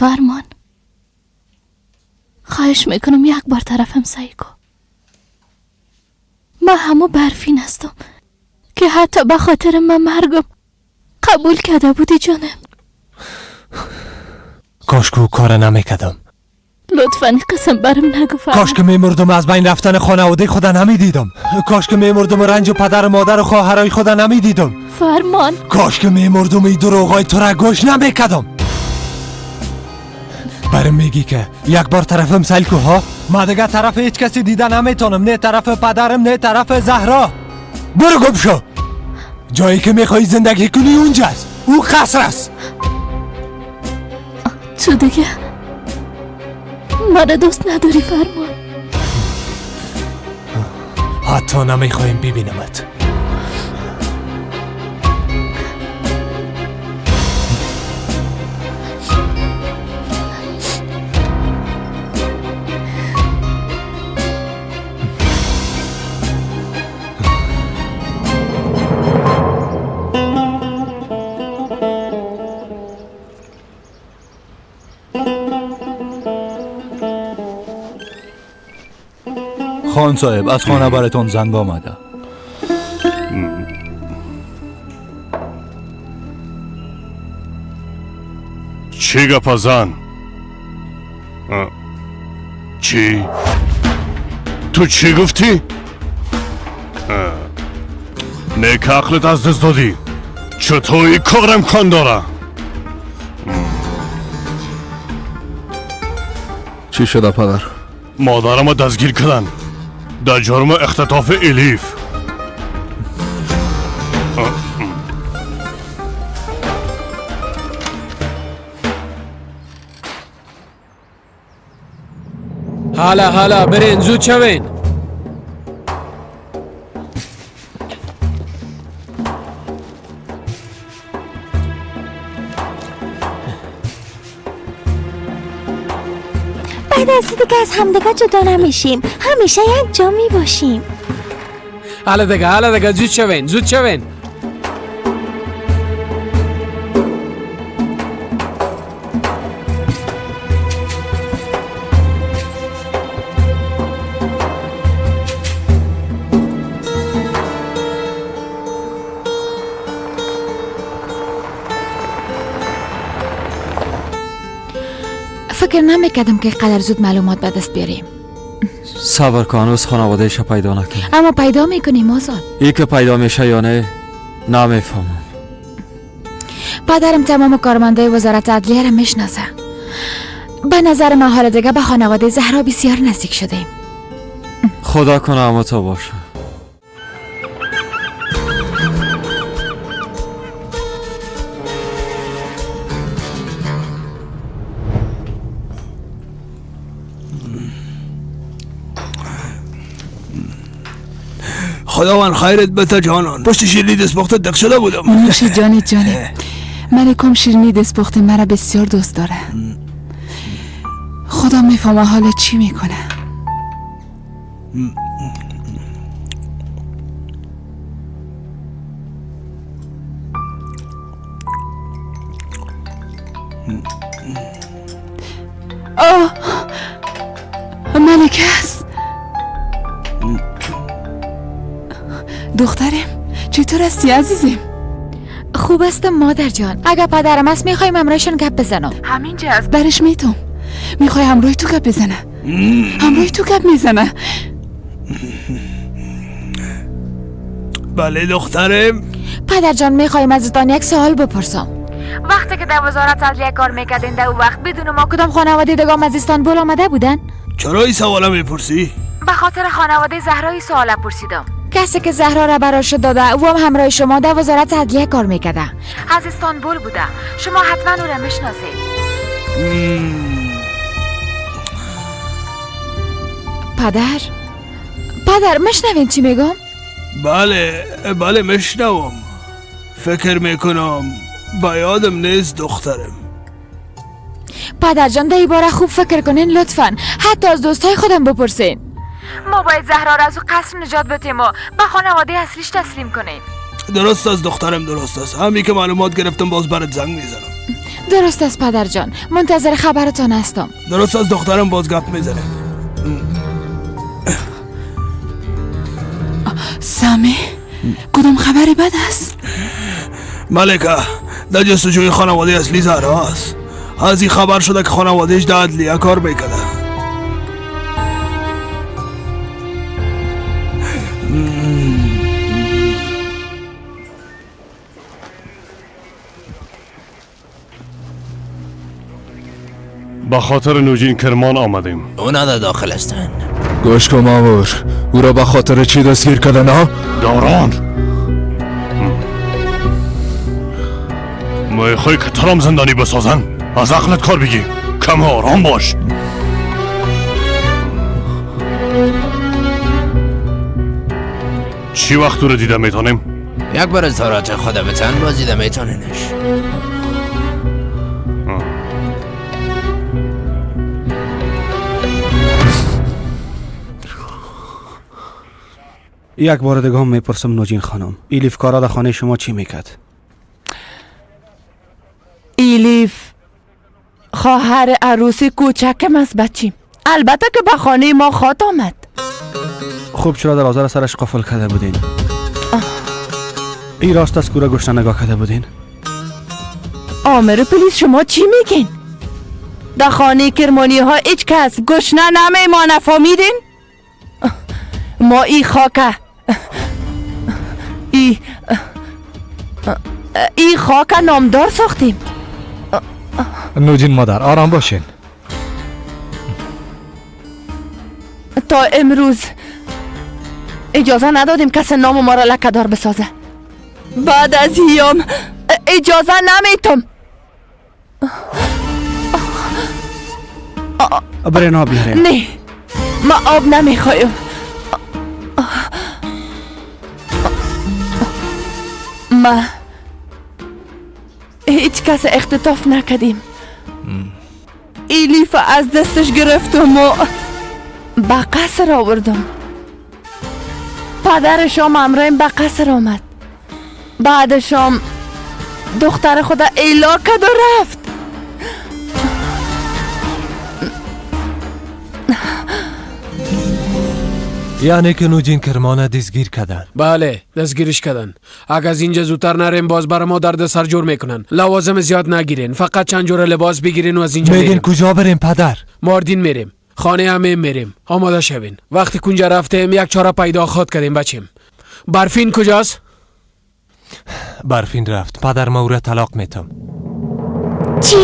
Speaker 3: فرمان، خواهش میکنم یک بار طرفم سعی کن. من همو برفین هستم که حتی به خاطر من مرگم قبول کرده بودی جانم.
Speaker 15: کاش که او کار نمیکردم.
Speaker 3: لطفاً این قسم برم نگو فرمان.
Speaker 15: کاش که میمردم از بین رفتن خانواده خودم نمیدیدم. کاش که میمردم رنج پدر و مادر و خواهرای خودم نمیدیدم.
Speaker 3: فرمان،
Speaker 15: کاش که میمردم این دروغای تو را گوش نمیکردم. برم میگی که یک بار طرفم سیل کو ها؟ من دیگه طرف هیچ کسی دیده نمیتونم. نه طرف پدرم نه طرف زهرا. برو گم شو. جایی که میخوای زندگی کنی اونجاست. او خسر است.
Speaker 3: تو دیگه من دوست نداری فرمان.
Speaker 15: حتی نمیخوایم ببینمت.
Speaker 21: خان صاحب از خانه براتون زنگ آمده.
Speaker 6: چی گپ زن؟ چی؟ تو چی گفتی؟ نیک عقلت از دست دادی. چطور این کار امکان داره؟
Speaker 7: چی شده پدر؟
Speaker 6: مادرم دستگیر کردن در جرم اختطاف الیف.
Speaker 12: حالا برین زود شوین.
Speaker 5: بعد از دیگه از همدیگه جدا نمیشیم. همیشه یک جا می باشیم.
Speaker 12: حالا دیگه زود شوین.
Speaker 1: فکر نمیکردم که قدر زود معلومات به دست بیاریم.
Speaker 2: صبر کن، هنوز خانوادهش پیدا نکنیم.
Speaker 1: اما پیدا میکنیم آزاد.
Speaker 2: ای که پیدا میشه یا نه نمیفهمم.
Speaker 1: پدرم تمام کارمندای وزارت عدلیه را میشناسه. به نظر من حال دیگه به خانواده زهرا بسیار نزدیک شدیم.
Speaker 2: خدا کنه اما تو باشه.
Speaker 14: خداوند خیرت بده جانان. پشت شیرینی دستپخته دق شده بودم.
Speaker 11: نوشی جانی ملکم شیرینی دستپخت مرا بسیار دوست داره. خدا میفهمه حالا چی میکنه. ملکه است. دخترم چطور هستی عزیزم؟
Speaker 1: خوب هستم مادر جان. اگه پدرم است میخوایم همراهشون گپ بزنم.
Speaker 11: همینجا از برش میتونم. میخوای همراه تو گپ بزنه؟ همراه تو گپ میزنه.
Speaker 14: بله دخترم.
Speaker 1: پدر جان میخوایم ازتان یک سوال بپرسم. وقتی که در وزارت عدلیه کار میکردین در اون وقت بدون ما کدام خانواده دگام از استانبول آمده بودن؟
Speaker 14: چرا این سوالا میپرسی؟
Speaker 1: به خاطر خانواده زهرا سوالا پرسیدم. کسی که زهرا را براش داده او هم همراه شما در وزارت عدلیه کار میکرده. از استانبول بوده. شما حتما او را میشناسید. پدر مشنوین چی میگم؟
Speaker 14: بله مشنوم. فکر میکنم با یادم نیست دخترم.
Speaker 1: پدر جان در این باره خوب فکر کنین لطفاً. حتی از دوستای خودم بپرسین. ما باید زهرا را از او قصر نجات بدیم و به خانواده اصلیش تسلیم کنیم.
Speaker 14: درست است دخترم، درست است. همین که معلومات گرفتم باز برات زنگ میزنم.
Speaker 1: درست است پدر جان، منتظر خبرتان هستم.
Speaker 14: درست است دخترم، باز گپ میزنم.
Speaker 11: سامی کدام خبری بد است؟
Speaker 14: ملکه در جستجوی خانواده اصلی زهرا است. از این خبر شده که خانوادهش در عدلیه کار میکنه.
Speaker 6: به خاطر نوجین کرمان آمدیم.
Speaker 20: اونا در داخل هستن.
Speaker 7: گوش کن مامور، او را به خاطر چی دستگیر کردن ها؟
Speaker 6: داران میخوای که ترام زندانی بسازن؟ از عقلت کار بگی. کم آرام باش. چی وقت رو دیده میتونیم؟
Speaker 20: یک بار اظهارات خدا بتن باز دیده میتونینش.
Speaker 4: یک بار دیگه هم میپرسم نوجین خانم، ایلیف کارا در خانه شما چی میکرد؟
Speaker 11: ایلیف خواهر عروسی کوچکم از بچیم. البته که به خانه ما خواهد آمد.
Speaker 4: خوب چرا در آزار سرش قفل کرده بودین؟ این راست از کوره گشته نگاه کرده بودین؟
Speaker 11: آمر پلیس شما چی میگین؟ در خانه کرمانی ها هیچ کس گشنه نمیمانه، فهمیدین؟ ما ای خاکه ای خاک نامدار ساختیم.
Speaker 15: نوجین مادر آرام باشین.
Speaker 11: تا امروز اجازه ندادیم کسی نام ما را لکه‌دار بسازه. بعد از ایام اجازه نمیتم.
Speaker 4: برین آب بیارین.
Speaker 11: نه ما آب نمیخوایم. ما هیچ کس اختطاف نکردیم. ایلیف از دستش گرفتم و به قصر آوردم. پدر شام امرایم به قصر آمد. بعد شام دختر خود ایلا کرد و رفت.
Speaker 15: یعنی که نوجین کرمان دستگیر کردن؟
Speaker 12: بله دستگیرش کردن. اگه از اینجا زودتر نریم باز برای ما درد سر جور میکنن. لوازم زیاد نگیرین، فقط چند جور لباس بگیرین و از اینجا
Speaker 15: میگین
Speaker 12: بریم.
Speaker 15: کجا بریم پدر؟
Speaker 12: ماردین میریم، خانه همه میریم. آماده شوین. وقتی کنجا رفتیم یک چاره پیدا خود کردیم بچیم. برفین کجاست؟
Speaker 15: برفین رفت. پدر ما او را طلاق میتم.
Speaker 5: چی؟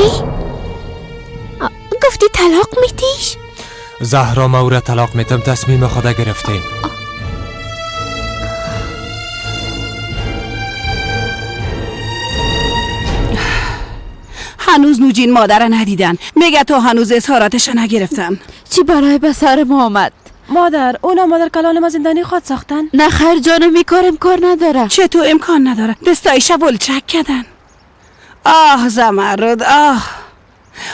Speaker 5: گفتی طلاق میتیش؟
Speaker 15: زهرا ما او را طلاق میتم. تصمیم خدا گرفتیم.
Speaker 9: هنوز نوجین مادر ندیدن. میگه تو هنوز اظهاراتش نگرفتن.
Speaker 18: چی برای به سر ما آمد؟
Speaker 11: مادر اونا مادر کلان ما زندانی خود ساختن؟
Speaker 18: نه خیر جانم این کار امکان نداره.
Speaker 9: چطور امکان نداره؟ دستایش ولچک کردن. زمرد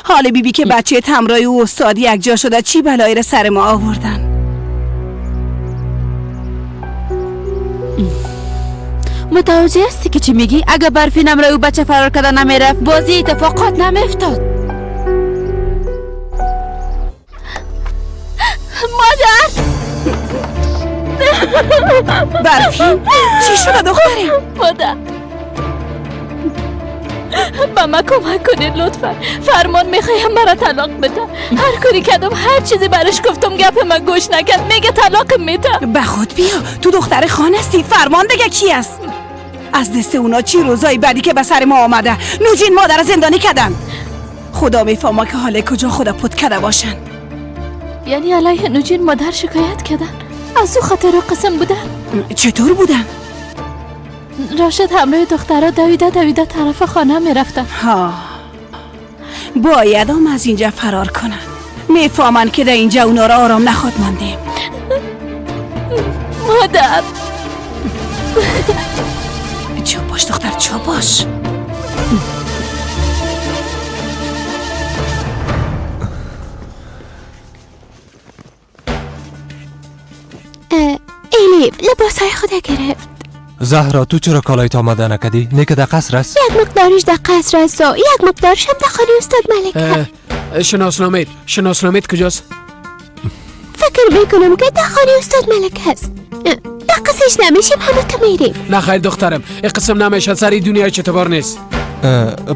Speaker 9: حال بیبی که بچه تمرای و استاد یک جا شده چی بلایی را سر ما آوردن.
Speaker 18: متوجه هستی که چی میگی؟ اگه برفی نمرای و بچه فرار کده نمیرفت بازی اتفاقات نمیفتاد.
Speaker 3: مادر
Speaker 9: برفی چی شده دخترم؟
Speaker 3: مادر با ما کمک کنید لطفا. فرمان میخوایم مرا طلاق بده. هر کاری کردم هر چیزی برش گفتم گپ من گوش نکرد میگه طلاق میده.
Speaker 9: به خود بیا تو دختر خان هستی. فرمان دیگه کی است؟ از دست اونا چی روزایی بعدی که به سر ما آمده نوجین مادر زندانی کردن. خدا میفهمه که حالا کجا خدا پد کرده باشن.
Speaker 3: یعنی علیه نوجین مادر شکایت کردن؟ از او خاطر قسم بودن؟
Speaker 9: چطور بودن؟
Speaker 3: راشد همراه دخترها دویده طرف خانه میرفتن.
Speaker 9: باید هم از اینجا فرار کنن. میفهمن که در اینجا اونا را آرام نخواد ماندیم.
Speaker 3: مادر
Speaker 9: چوب باش دختر چوب باش.
Speaker 5: الیف لباسای خدا گرفت.
Speaker 15: زهرا تو چرا کالایت آماده نکدی؟ نه که در قصر است؟
Speaker 5: یک مقدارش در قصر است و یک مقدارش هم در خانه استاد ملک.
Speaker 12: شناسنامه کجاست؟
Speaker 5: فکر میکنم که در خانه استاد ملک هست. در قصرش نمیشیم همه تو میریم.
Speaker 12: نه خیر دخترم این قسم نمیشه. سری دنیای چطور نیست.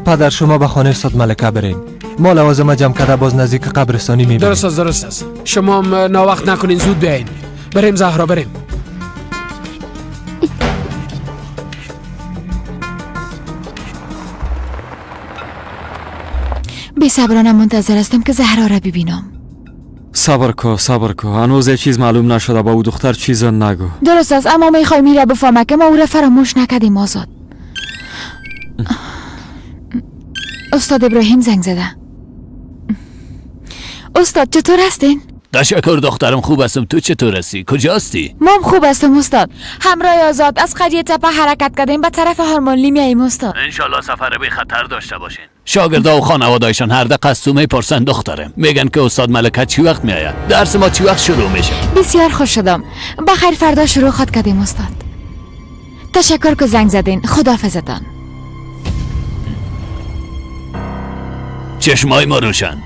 Speaker 15: پدر شما به خانه استاد ملکه برین. ما لوازم جمع کرده باز نزدیک قبرستانی میبینیم.
Speaker 12: درست است. شما هم ناوقت نکنین زود بیاین. بریم زهرا بریم.
Speaker 1: بی صبرانم منتظر هستم که زهرا را ببینم.
Speaker 2: صبر کو هنوز چیز معلوم نشده. با او دختر چیز نگو.
Speaker 1: درست است اما میخوای میره بفهمه که ما او را فراموش نکردیم. آزاد استاد ابراهیم زنگ زده. استاد چطور هستین؟
Speaker 10: تشکر دخترم خوب هستم. تو چطور هستی؟ کجا هستی؟
Speaker 1: من خوب هستم استاد. همراه آزاد از قریه تپه حرکت کردیم به طرف هارمونلی میاییم استاد.
Speaker 10: انشالله سفر بی خطر داشته باشین. شاگردا و خانواده‌شان هر دقیقه از تو میپرسن دخترم. میگن که استاد ملکه چی وقت میآید؟ درس ما چی وقت شروع میشه؟
Speaker 1: بسیار خوش شدم. بخیر فردا شروع خود کردیم استاد. تشکر که زنگ زدین. خداحافظتان.
Speaker 10: چشمای ما روشن.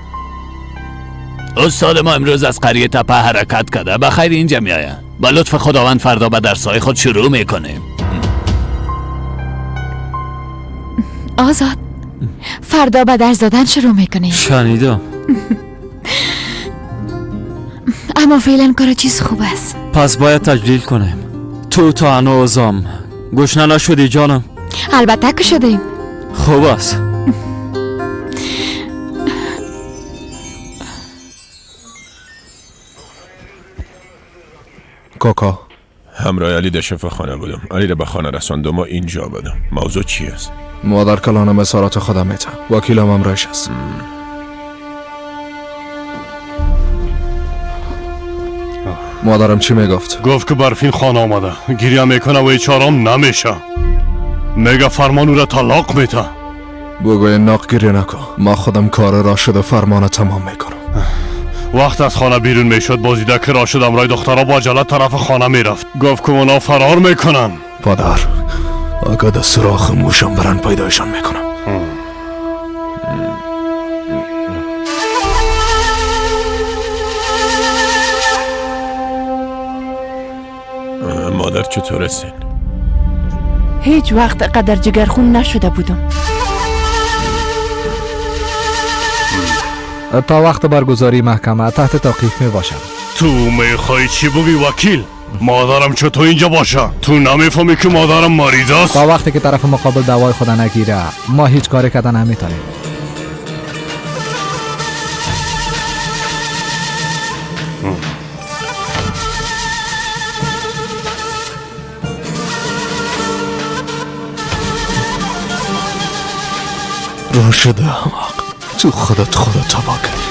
Speaker 10: استاد ما امروز از قریه تپه حرکت کرده. بخیر اینجا میآید. با لطف خداوند فردا به درس‌های خود شروع میکنیم.
Speaker 1: آزاد فردا به درس دادن شروع میکنیم.
Speaker 2: شنیدم.
Speaker 1: اما فعلا کار چیز خوب است.
Speaker 2: پس باید تجلیل کنیم. تو تا هنوزم گشنه نشدی جانم؟
Speaker 1: البته که شدیم.
Speaker 2: خوب است.
Speaker 13: کاکا همراه علی در شفاخانه بودم. علی را به خانه رساندم و اینجا بودم. موضوع چی است؟
Speaker 7: مادر کلانم اظهارات خودم میتن. وکیلم همراهش است. مادرم چی میگفت؟
Speaker 6: گفت که برفین خانه آمده. گریه میکنه و ایچارم نمیشه. میگه فرمان او را طلاق میده.
Speaker 7: بگوی ناق گریه نکن. ما خودم کار راشد فرمان تمام میکنم.
Speaker 6: وقت از خانه بیرون میشد بازیده که راشد امرای دخترها با عجله طرف خانه میرفت. گفت که اونا فرار میکنن.
Speaker 7: پدر اگه در سراخ موشم برن پیدایشان میکنم.
Speaker 13: مادر چطور هستین؟
Speaker 11: هیچ وقت قدر جگرخون نشده بودم.
Speaker 21: تا وقت برگزاری محکمه تحت توقیف می باشم.
Speaker 6: تو میخوای چی بگی وکیل؟ مادرم چطور اینجا باشه؟ تو نمیفهمی که مادرم مریض است؟
Speaker 21: تا وقتی که طرف مقابل دعوای خود نگیره ما هیچ کاری کردن نمیتونیم.
Speaker 7: راشد احمق تو خودت تباه کردی.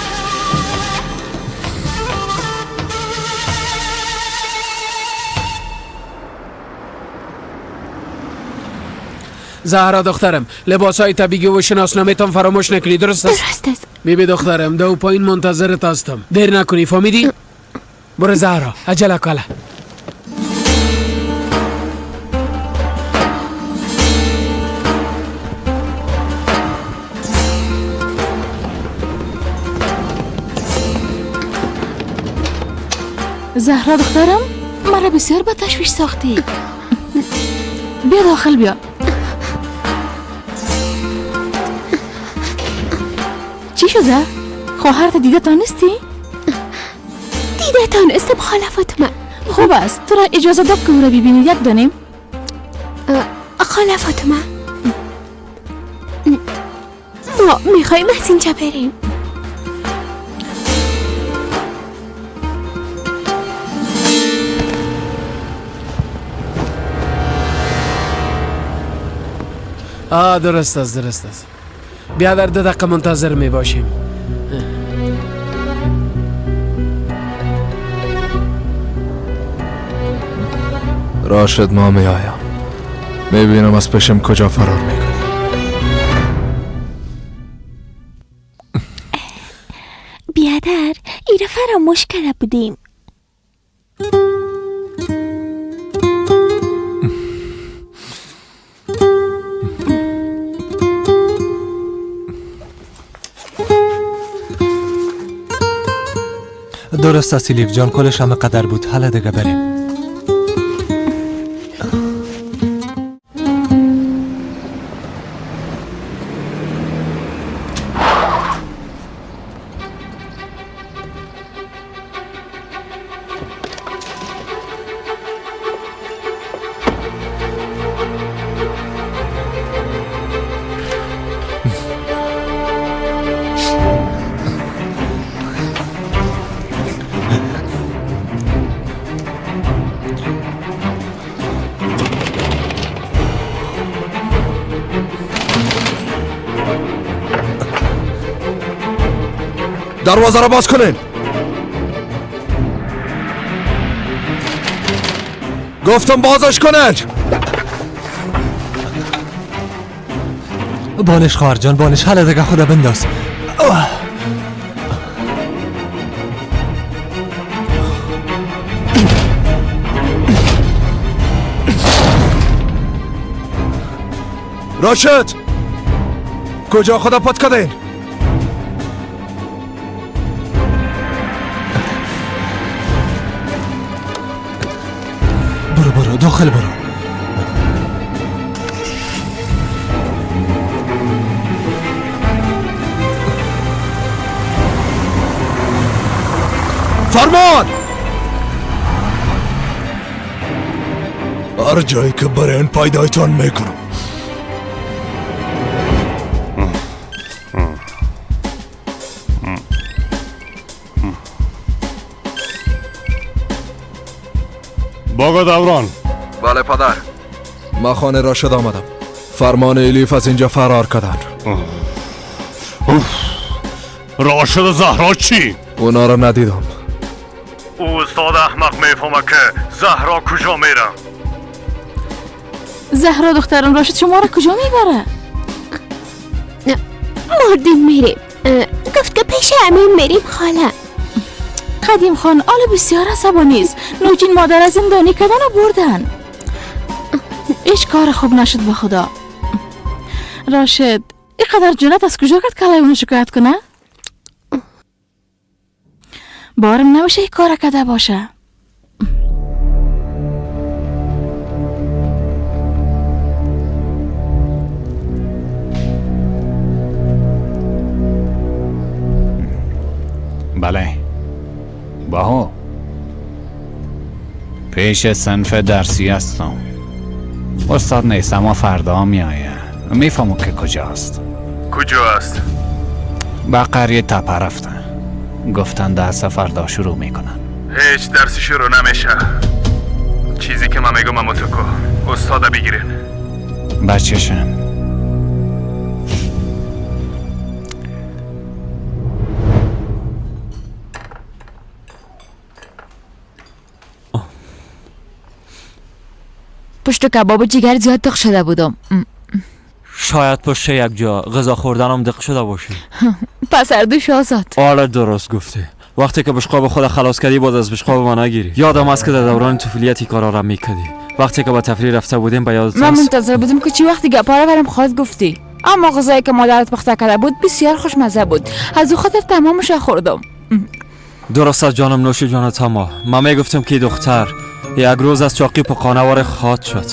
Speaker 12: زهرا دخترم لباسای طبیعی و شناسنامه‌تان فراموش نکنی، درست است؟
Speaker 5: درست است.
Speaker 12: بیبی دخترم دو پایین منتظرت هستم، دیر نکنی، فهمیدی؟ برو زهرا عجله کله.
Speaker 3: زهرا دخترم مرا بسیار به تشویش ساختی. بیا داخل بیا. چی شده؟ خواهرت دیده تانستی؟
Speaker 5: دیده تانستم خاله فاطمه.
Speaker 3: خوب است، تو را اجازه داد که او را ببینی، یک دانیم.
Speaker 5: خاله فاطمه ما میخواییم از اینجا بریم.
Speaker 12: درست است. بیا در 2 دقیقه منتظر می باشیم.
Speaker 7: راشد ما می آیم، می بینم از پیشم کجا فرار می کنی.
Speaker 5: بیادر ایره فراموش کرده بودیم.
Speaker 15: درست است ایلیف جان، کلش همه قدر بود. حالا دیگه بریم.
Speaker 7: دروازه را باز کنین. گفتم بازش کنین.
Speaker 15: بانش خواهر جان، بانش. حالا دیگه خدا بنداز.
Speaker 7: راشد کجا خدا پات کردین؟
Speaker 15: برو داخل برو.
Speaker 7: فرمان! هر جایی که برین پیدایتان میکنم.
Speaker 6: باقا دوران.
Speaker 7: بله پدر، ما خانه راشد آمدم. فرمان ایلیف از اینجا فرار کردن.
Speaker 6: راشد و زهرا چی؟
Speaker 7: اونا رو ندیدم.
Speaker 6: او استاد احمق میفهمه که زهرا کجا میره.
Speaker 3: زهرا دخترم راشد شما را کجا میبره؟
Speaker 5: مردیم میریم. گفت که پیش امین میریم خاله.
Speaker 3: قدیم خان آل بسیار عصبانی است. نوجین مادر از زندانی کردن و بردن. هیچ کار خوب نشد به خدا. راشد اینقدر جرأت از کجا کرد که اونو شکایت کنه؟ بارم نمیشه این کار کرده باشه.
Speaker 10: بله باهو پیش صنف درسی هستم. استاد نیستم و فردا می آید. میفهمم که کجاست.
Speaker 6: کجا است؟
Speaker 10: به قریه تپه رفتن. گفتن درس فردا شروع میکنن.
Speaker 6: هیچ درسی شروع نمیشه. چیزی که من میگم امو تو استاده بگیرین.
Speaker 10: بچهشن
Speaker 11: پشت کباب جگر زیاد داغ شده بودم.
Speaker 2: شاید پشت یک جا غذا خوردنم دق شده باشه.
Speaker 11: پس اردوش آزاد.
Speaker 2: آره درست گفتی. وقتی که بشقاب خود خلاص کردی باز از بشقاب ما نگیری. یادم است که در دوران طفولیت کارا را میکردی. وقتی که با تفریح رفته بودیم به یادت
Speaker 11: من منتظر بودم که چی وقتی گپا برام خواست گفتی. اما غذایی که مادرت پخته کرده بود بسیار خوشمزه بود. از او خاطر تمامش خوردم.
Speaker 2: درست از جانم نوش جانت. اما من میگفتم که دختر یک روز از چاقی په خانوار خاط شد.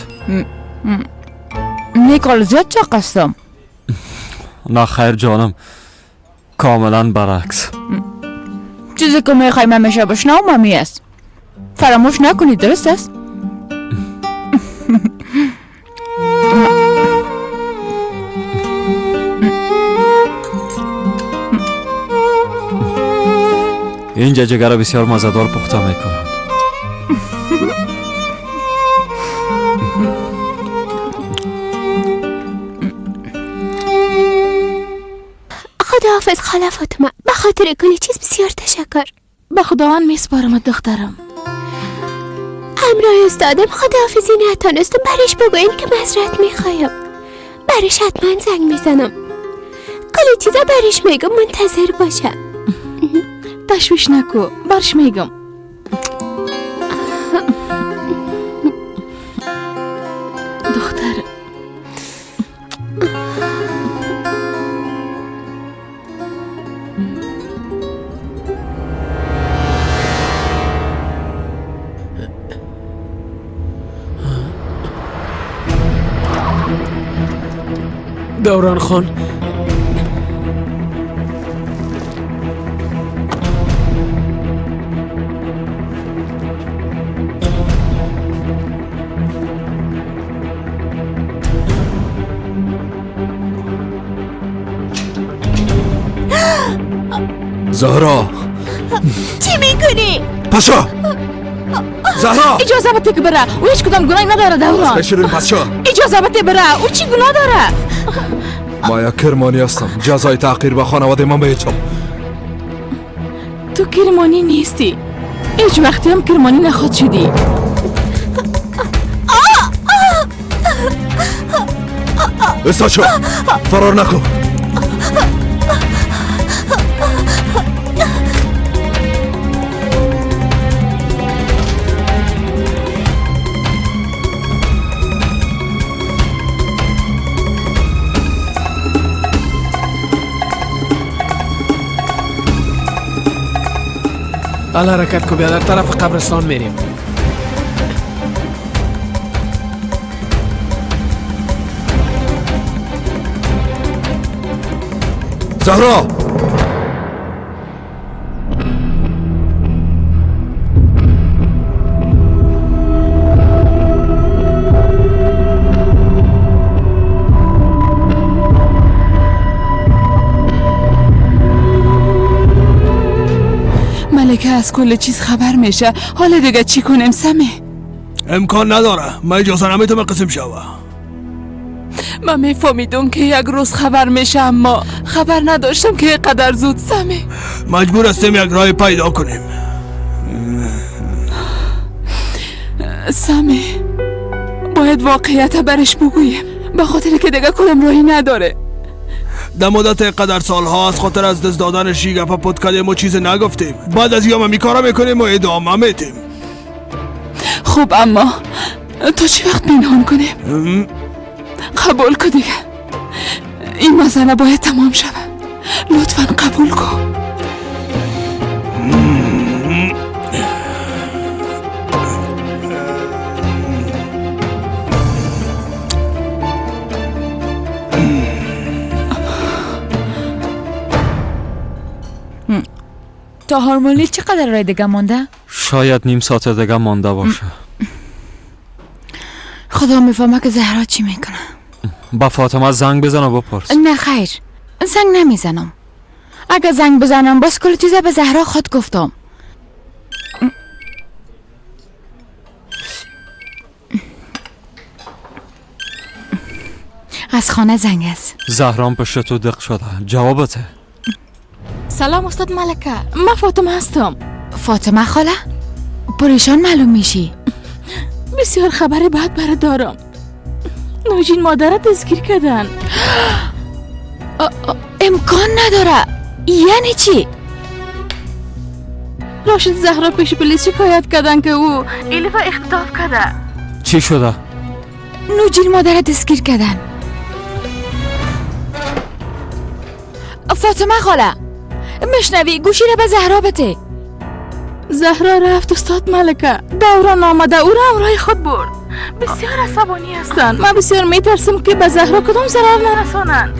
Speaker 11: نیکال زیاد چاق هستم.
Speaker 2: نه خیر جانم، کاملا برعکس.
Speaker 11: چیزی که میخوای من میشه بشنوم مامی است. فراموش نکنید، درست است؟
Speaker 2: اینجا جگر بسیار مزه‌دار پخته میکنن.
Speaker 5: خداحافظ خاله فاطمه. به خاطر کلی چیز بسیار تشکر.
Speaker 3: به خداوند میسپارم دخترم.
Speaker 5: همراه استادم خداحافظی نتانستم برش بگوین که معذرت میخوایم. برش حتما زنگ میزنم. کلی چیزا برش میگم منتظر باشه.
Speaker 3: تشویش نکو، برش میگم. دختر
Speaker 12: دوران خان،
Speaker 7: زهرا
Speaker 11: چی میکنی؟
Speaker 7: پاشا زهرا
Speaker 11: اجازه بده که بره. او هیچ کدام گناهی نداره دوران.
Speaker 7: بشیرین پاشا.
Speaker 11: اجازه بده بره. او چی گناه داره؟
Speaker 7: ما یک کرمانی هستم. جزای تحقیر به خانواده من بیچم.
Speaker 11: تو کرمانی نیستی. هیچ وقتی هم کرمانی نخواد شدی.
Speaker 7: استاشو فرار نکن.
Speaker 12: حالا حرکت کو بیا، در طرف قبرستان میریم.
Speaker 7: زهرا
Speaker 19: ملکه از کل چیز خبر میشه. حالا دیگه چی کنیم سمی؟
Speaker 14: امکان نداره. من اجازه نمیتونم قسم شوه.
Speaker 19: من میفهمیدم که یک روز خبر میشه، اما خبر نداشتم که قدر زود سمی.
Speaker 14: مجبور هستیم یک راه پیدا کنیم.
Speaker 19: سمی باید واقعیت برش بگوییم، به خاطر که دیگه کدام راهی نداره.
Speaker 14: در مدت قدر سالها از خاطر از دست دادن شیگپا پد کردیم و چیز نگفتیم. بعد از یام میکارا میکنیم و ادامه میتیم.
Speaker 19: خوب، اما تو چی وقت پنهان کنیم؟ قبول کن دیگه. این مسئله باید تمام شود. لطفاً قبول کن.
Speaker 11: تا هارمونی چقدر رای دیگه مونده؟
Speaker 2: شاید نیم ساعت دیگه مانده باشه.
Speaker 11: خدا میفهمه که زهرا چی میکنه.
Speaker 2: با فاطمه زنگ بزن و بپرس.
Speaker 11: نه خیر، زنگ نمیزنم. اگه زنگ بزنم باز کل چیزا به زهرا خود گفتم. از خانه زنگ است.
Speaker 2: زهرام پشت تو دق شده. جوابته.
Speaker 11: سلام استاد ملکه، من فاطمه هستم. فاطمه خاله؟ پریشان معلوم میشی.
Speaker 19: بسیار خبر بد برات دارم.
Speaker 11: نوجین مادر دستگیر کردن.
Speaker 18: امکان نداره. یعنی چی؟
Speaker 11: راشد زهرا پیش پلیس شکایت کردن که او ایلیف اختطاف کرده.
Speaker 2: چی شده؟
Speaker 1: نوجین مادر دستگیر کردن. فاطمه خاله مشنوی گوشی را به زهرا بده.
Speaker 11: زهرا رفت استاد ملکه دوران آمده او را همراه خود برد. بسیار عصبانی هستن. من بسیار میترسم که به زهرا کدام ضرر نرسانن.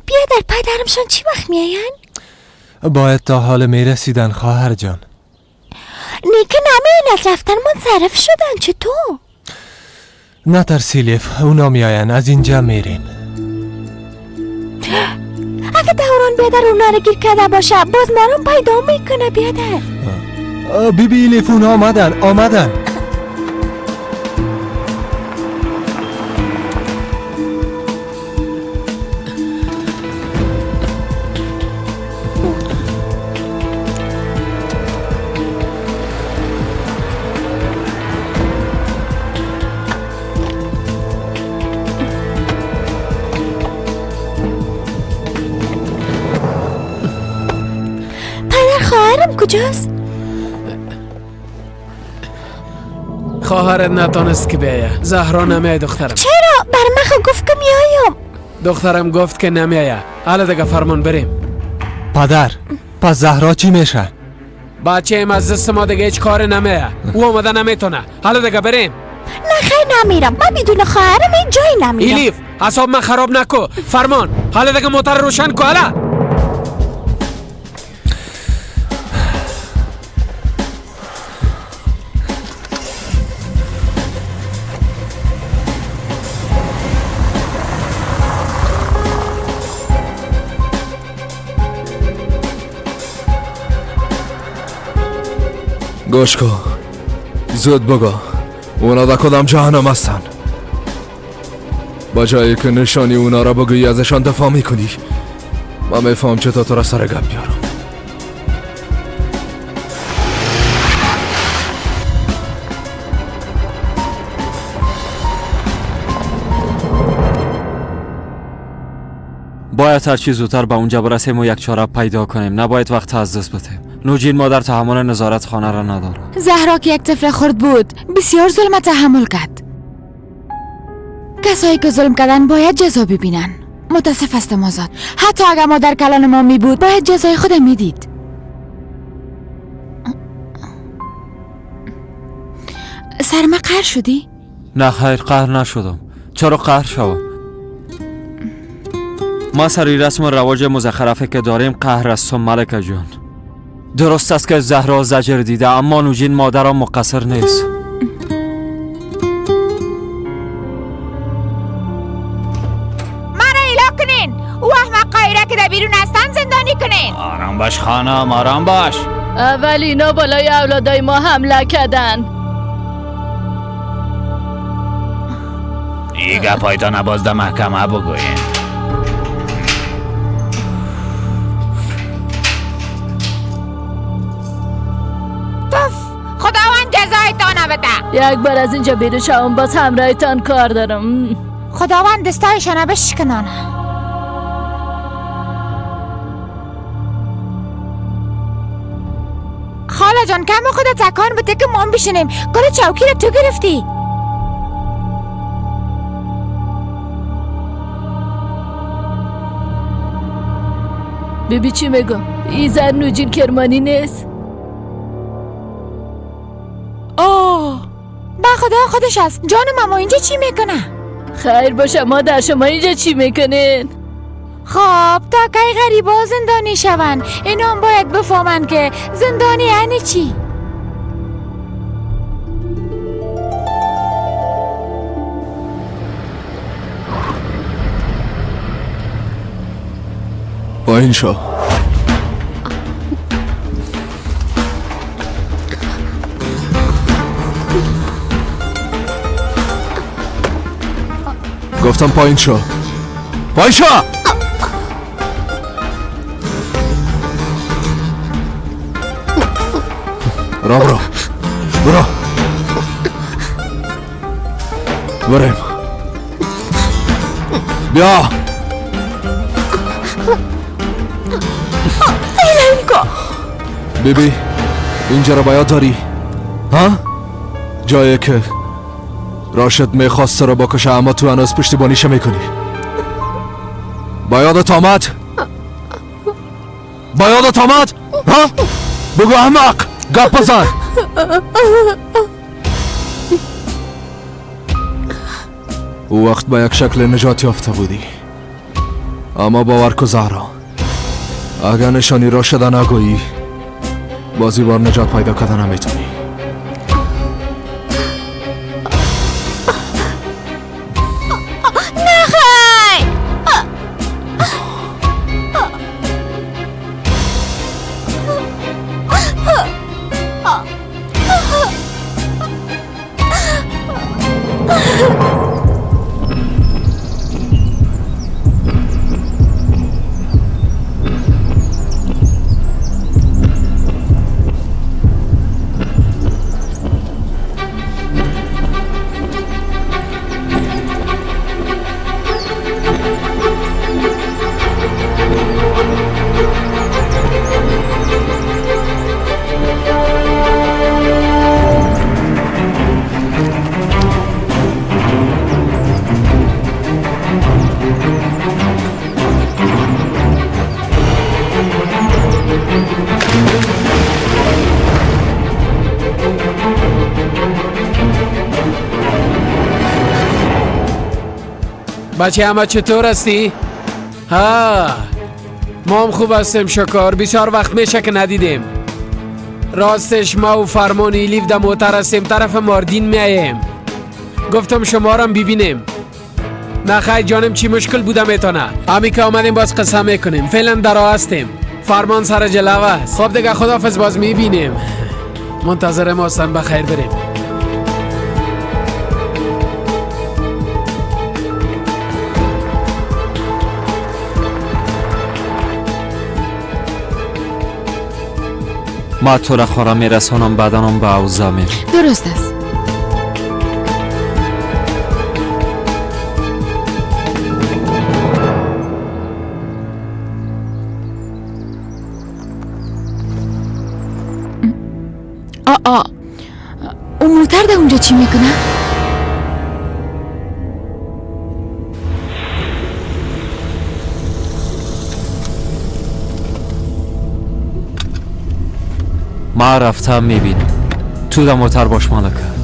Speaker 5: بیادر پدرمشان چی وقت میاین؟
Speaker 15: باید تا حال میرسیدن خواهر جان.
Speaker 5: نیکه نمیاین از رفتن منصرف شدن. چطور؟
Speaker 15: نترسی لیف، اونا میاین از اینجا میریم.
Speaker 5: اگه دوران بیادر اونا رو گیر کرده باشه باز مرام پیدا میکنه بیادر.
Speaker 15: بیبی لیف اونا آمدن.
Speaker 5: کجاست؟
Speaker 12: خواهرت نتانست که بیایه. زهرا نمیای دخترم.
Speaker 5: چرا؟ بر من گفت که میایم.
Speaker 12: دخترم گفت که نمیایه. حالا دیگه فرمان بریم.
Speaker 15: پدر پس زهرا چی میشه؟
Speaker 12: بچه ایم از دست ما دیگه هیچ کار نمیایه. او آمده نمیتونه. حالا دیگه بریم.
Speaker 5: نه خیر نمیرم. من بدون خواهرم این جایی نمیرم.
Speaker 12: ایلیف اعصاب من خراب نکو. فرمان. حالا دیگه موتور روشن کو. حالا
Speaker 7: گوش کن زود بگو اونا در کدام جهنم هستن. با جایی که نشانی اونا را بگویی ازشان دفاع میکنی من میفهم چطور تو را سر گپ بیارم.
Speaker 2: باید هر چی زودتر به اونجا برسیم و یک چاره پیدا کنیم. نباید وقت از دست بدیم. نوجین مادر تحمل نظارت خانه را نداره.
Speaker 1: زهرا که یک طفل خرد بود بسیار ظلم تحمل کرد. کسایی که ظلم کردن باید جزا ببینن. متاسف هستم آزاد. حتی اگر ما در کلان ما می بود باید جزای خود میدید. سرما قهر شدی؟
Speaker 2: نه خیر قهر نشدم. چرا قهر شوم؟ ما سری رسم و رواج مزخرفه که داریم قهر هستم ملکه جان. درست است که زهرا زجر دیده اما نوجین مادرم مقصر نیست.
Speaker 1: من ایلا کنین. او احمق قایره که در بیرون هستن زندانی کنین.
Speaker 10: آرام باش خانم آرام باش.
Speaker 3: اول اینا بالای اولادای ما حمله کردن.
Speaker 10: ای گپایتا نبازده محکمه بگوین.
Speaker 1: خداوند جزایتان بده.
Speaker 3: یک بار از اینجا بیرون شوم باز همراهتان کار دارم.
Speaker 1: خداوند دستایشان بشکنانه. خاله جان کم خودت تکان بده که ما بشینیم. گل چوکی رو تو گرفتی.
Speaker 3: بیبی چی میگم؟ این زن نوجین کرمانی نیست؟
Speaker 1: اوه با خدا خودش است. جان ماما اینجا چی میکنه؟
Speaker 3: خیر باشه مادر شما اینجا چی میکنین؟
Speaker 1: خب تا کی غریبا زندانی شون. اینا هم باید بفهمن که زندانی یعنی چی.
Speaker 7: با این شو گفتم پایین شو. پایین شو. برو بریم بیا بیبی اینجا رو باید داری ها؟ جایی که راشد میخواست رو بکشه اما تو هنوز پشتیبانیش میکنی باید آمد ها؟ بگو احمق گپ بزن او وقت با یک شکل نجات یافته بودی اما باور کو زهرا اگر نشانی راشد نگویی بازی بار نجات پیدا کردن نمیتونی
Speaker 12: بچه همه چطور هستی؟ ها ما هم خوب هستیم شکر بسیار وقت میشه که ندیدیم راستش ما و فرمان ایلیف در موتر هستیم طرف ماردین میاییم گفتم شما رو هم ببینیم نخیر جانم چی مشکل بوده میتونه همی که آمدیم باز قصه میکنیم فعلا در راه هستیم فرمان سر جلوه است خب دیگه خداحافظ باز میبینیم منتظر ما هستن بخیر بریم
Speaker 2: ما تو را خورا میرسانم بدنم به اوضاع می
Speaker 11: درست است اون موتر ده اونجا چی میکنه؟
Speaker 2: ما رفتم میبینم تو در موتر باش مالکه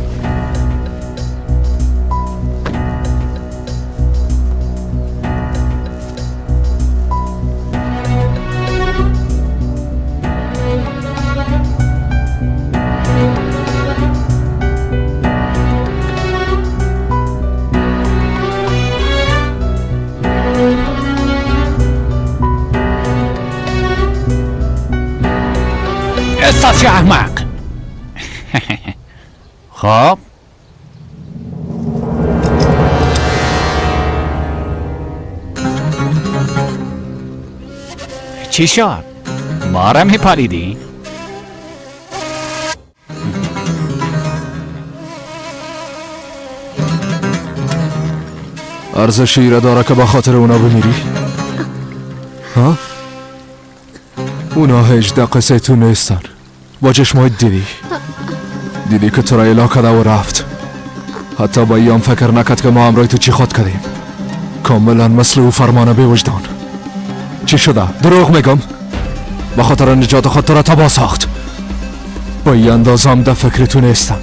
Speaker 10: استاسی احمق خب چی شد؟ ما را میپاریدی؟
Speaker 7: ارزشی را داره که به خاطر اونا بمیری؟ ها؟ اونا هیچ قصه تو نیستن با چشمایت دیدی که تو را اله کده و رفت حتی با ایام فکر نکد که ما همراه تو چی خود کردیم کاملا مثل او فرمانه به وجدان چی شده؟ دروغ میگم به خاطر نجات خود تو را تباه ساخت با این اندازه هم در فکر تو نیستن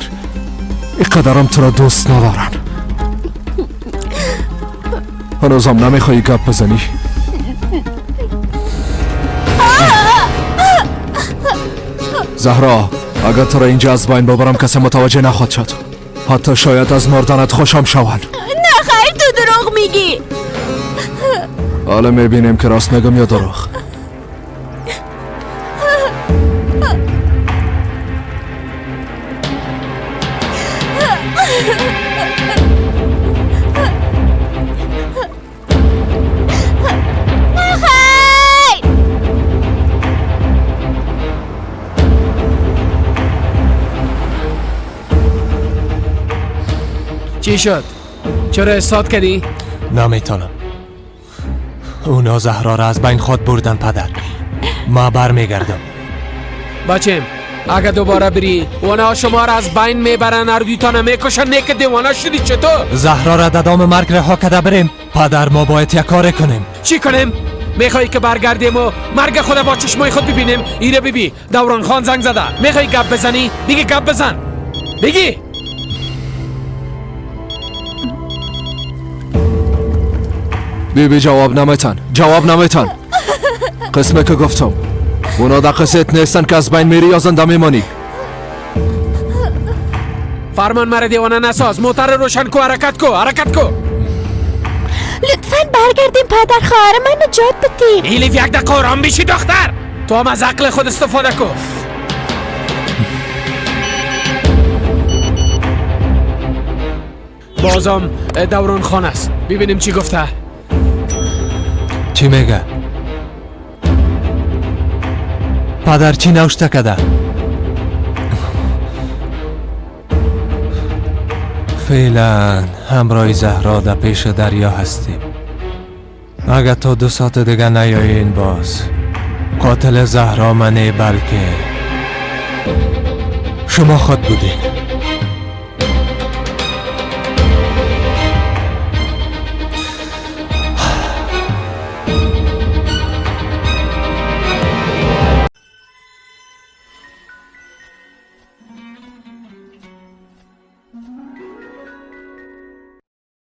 Speaker 7: اینقدرم تو را دوست ندارن هنوزم نمیخوایی گپ بزنی؟ زهرا اگر تو را اینجا از بین ببرم کسی متوجه نخواهد شد حتی شاید از مردنت خوشم شوند
Speaker 5: نه خیر تو دروغ میگی
Speaker 7: حالا میبینیم که راست میگم یا دروغ
Speaker 12: چی شد؟ چرا احساد کردی؟
Speaker 15: نمیتونم. اونا زهرا را از بین خود بردن پدر. ما برمیگردم.
Speaker 12: بچم اگه دوباره بری اونا شما را از بین میبرن اردویتان میکشن نیک دیوانه شدی چطور؟
Speaker 15: زهرا را ددام مرگ رها کده بریم. پدر ما باید یک کار کنیم.
Speaker 12: چی کنیم؟ میخوایی که برگردیم و مرگ خود با چشمای خود ببینیم؟ ایره ببی دوران خان زنگ زده. میخوایی گپ بزنی؟ بگی گپ بزن. بگی
Speaker 7: بیبی جواب نمیتن قسمه که گفتم اونا در قصت نیستن که از بین میری یا زنده میمانی.
Speaker 12: فرمان مرا دیوانه نساز. موتر روشن کو، حرکت کو.
Speaker 5: لطفاً برگردیم پدر. خواهر من نجات بدیم.
Speaker 12: ایلیف یک دقیقه آرام بشی دختر. تو هم از عقل خود استفاده کو. بازم دوران خان است. ببینیم چی گفته.
Speaker 15: چی میگه؟ پدر چی نوشته کده؟ فعلا همراه زهرا در پیش دریا هستیم. اگر تا 2 ساعت دیگه نیایین باز قاتل زهرا منه بلکه شما خود بودین.